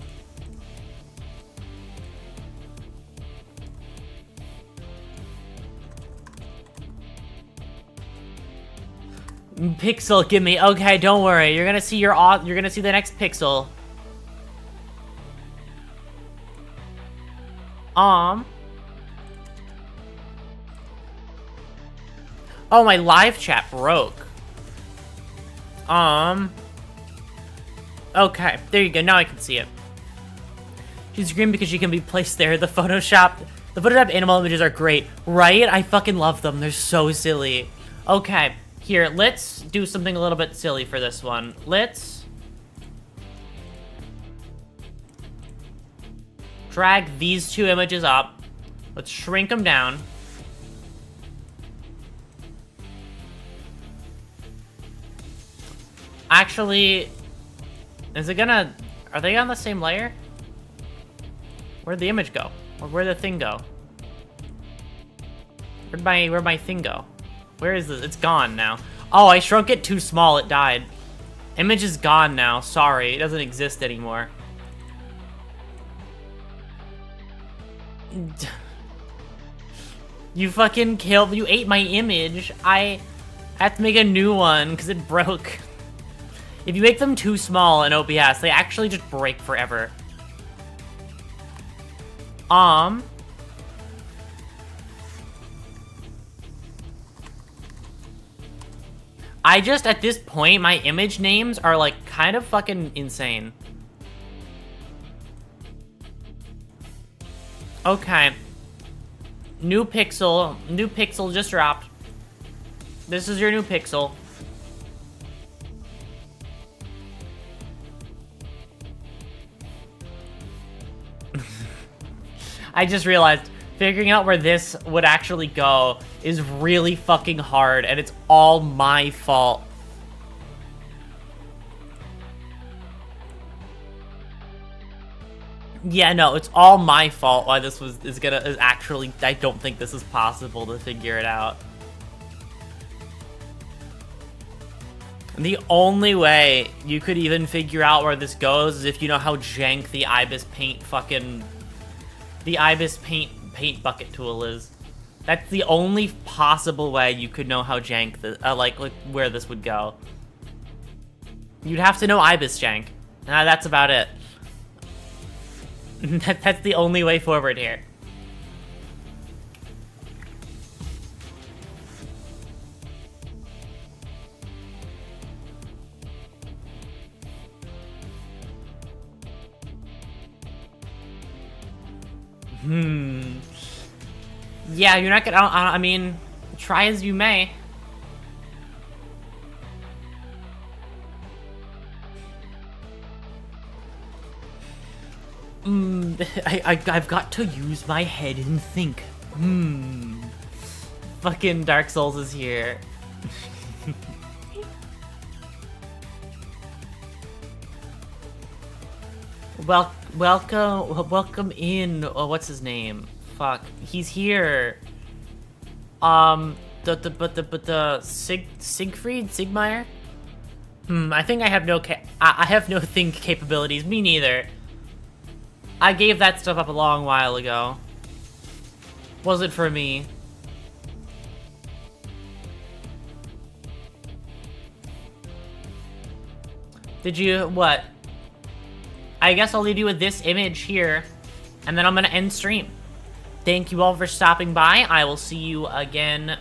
Pixel, give me. Okay, don't worry. You're gonna see the next pixel. Oh, my live chat broke. Okay, there you go. Now I can see it. She's green because she can be placed there. The Photoshop animal images are great, right? I fucking love them. They're so silly. Okay. Here, let's do something a little bit silly for this one. Let's drag these two images up. Let's shrink them down. Actually, are they on the same layer? Where'd the image go? Or where'd the thing go? Where'd my thing go? Where is this? It's gone now. Oh, I shrunk it too small. It died. Image is gone now. Sorry. It doesn't exist anymore. You fucking killed... You ate my image. I have to make a new one because it broke. If you make them too small in OBS, they actually just break forever. At this point, my image names are, like, kind of fucking insane. Okay. New pixel. New pixel just dropped. This is your new pixel. I just realized figuring out where this would actually go is really fucking hard, and it's all my fault. Yeah, no, it's all my fault why this is actually, I don't think this is possible to figure it out. And the only way you could even figure out where this goes is if you know how jank the Ibis Paint paint bucket tool is. That's the only possible way you could know how jank like where this would go. You'd have to know Ibis jank. That's about it. That's the only way forward here. Yeah, you're not gonna... I mean, try as you may. I've got to use my head and think. Fucking Dark Souls is here. Welcome in. Oh, what's his name? Fuck, he's here. Sigmire? I think I have I have no think capabilities. Me neither. I gave that stuff up a long while ago. Wasn't for me. Did you, what? I guess I'll leave you with this image here, and then I'm gonna end stream. Thank you all for stopping by. I will see you again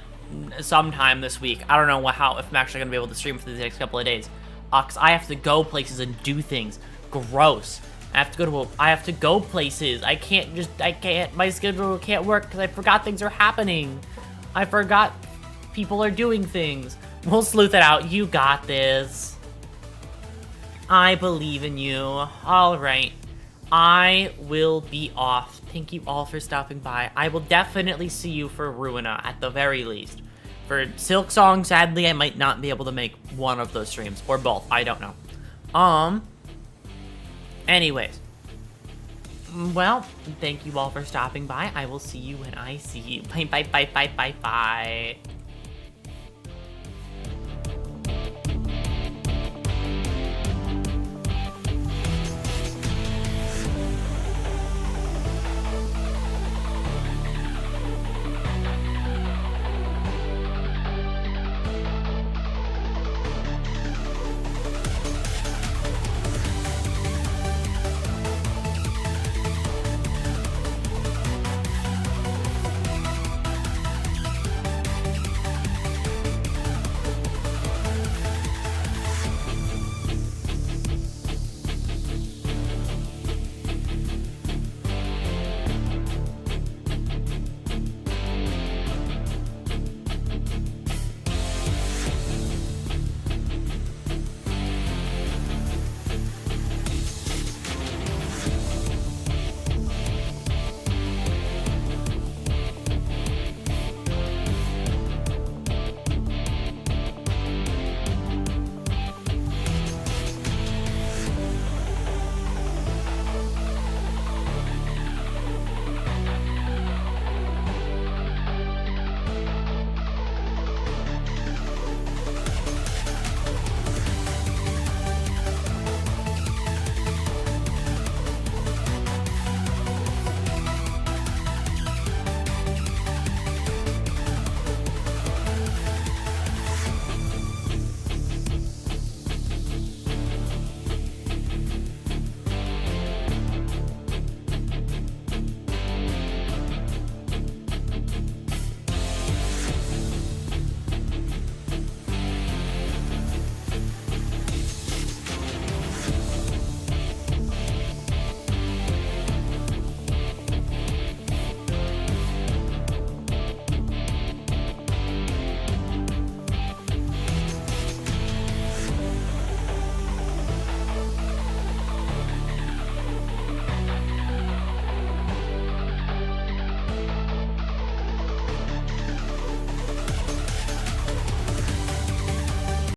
sometime this week. I don't know if I'm actually gonna be able to stream for the next couple of days. 'Cause I have to go places and do things. Gross. I have to go places. I can't, my schedule can't work because I forgot things are happening. I forgot people are doing things. We'll sleuth it out. You got this. I believe in you. Alright. I will be off. Thank you all for stopping by. I will definitely see you for Ruina, at the very least. For Silk Song, sadly, I might not be able to make one of those streams. Or both. I don't know. Anyways. Well, thank you all for stopping by. I will see you when I see you. Bye, bye, bye, bye, bye, bye.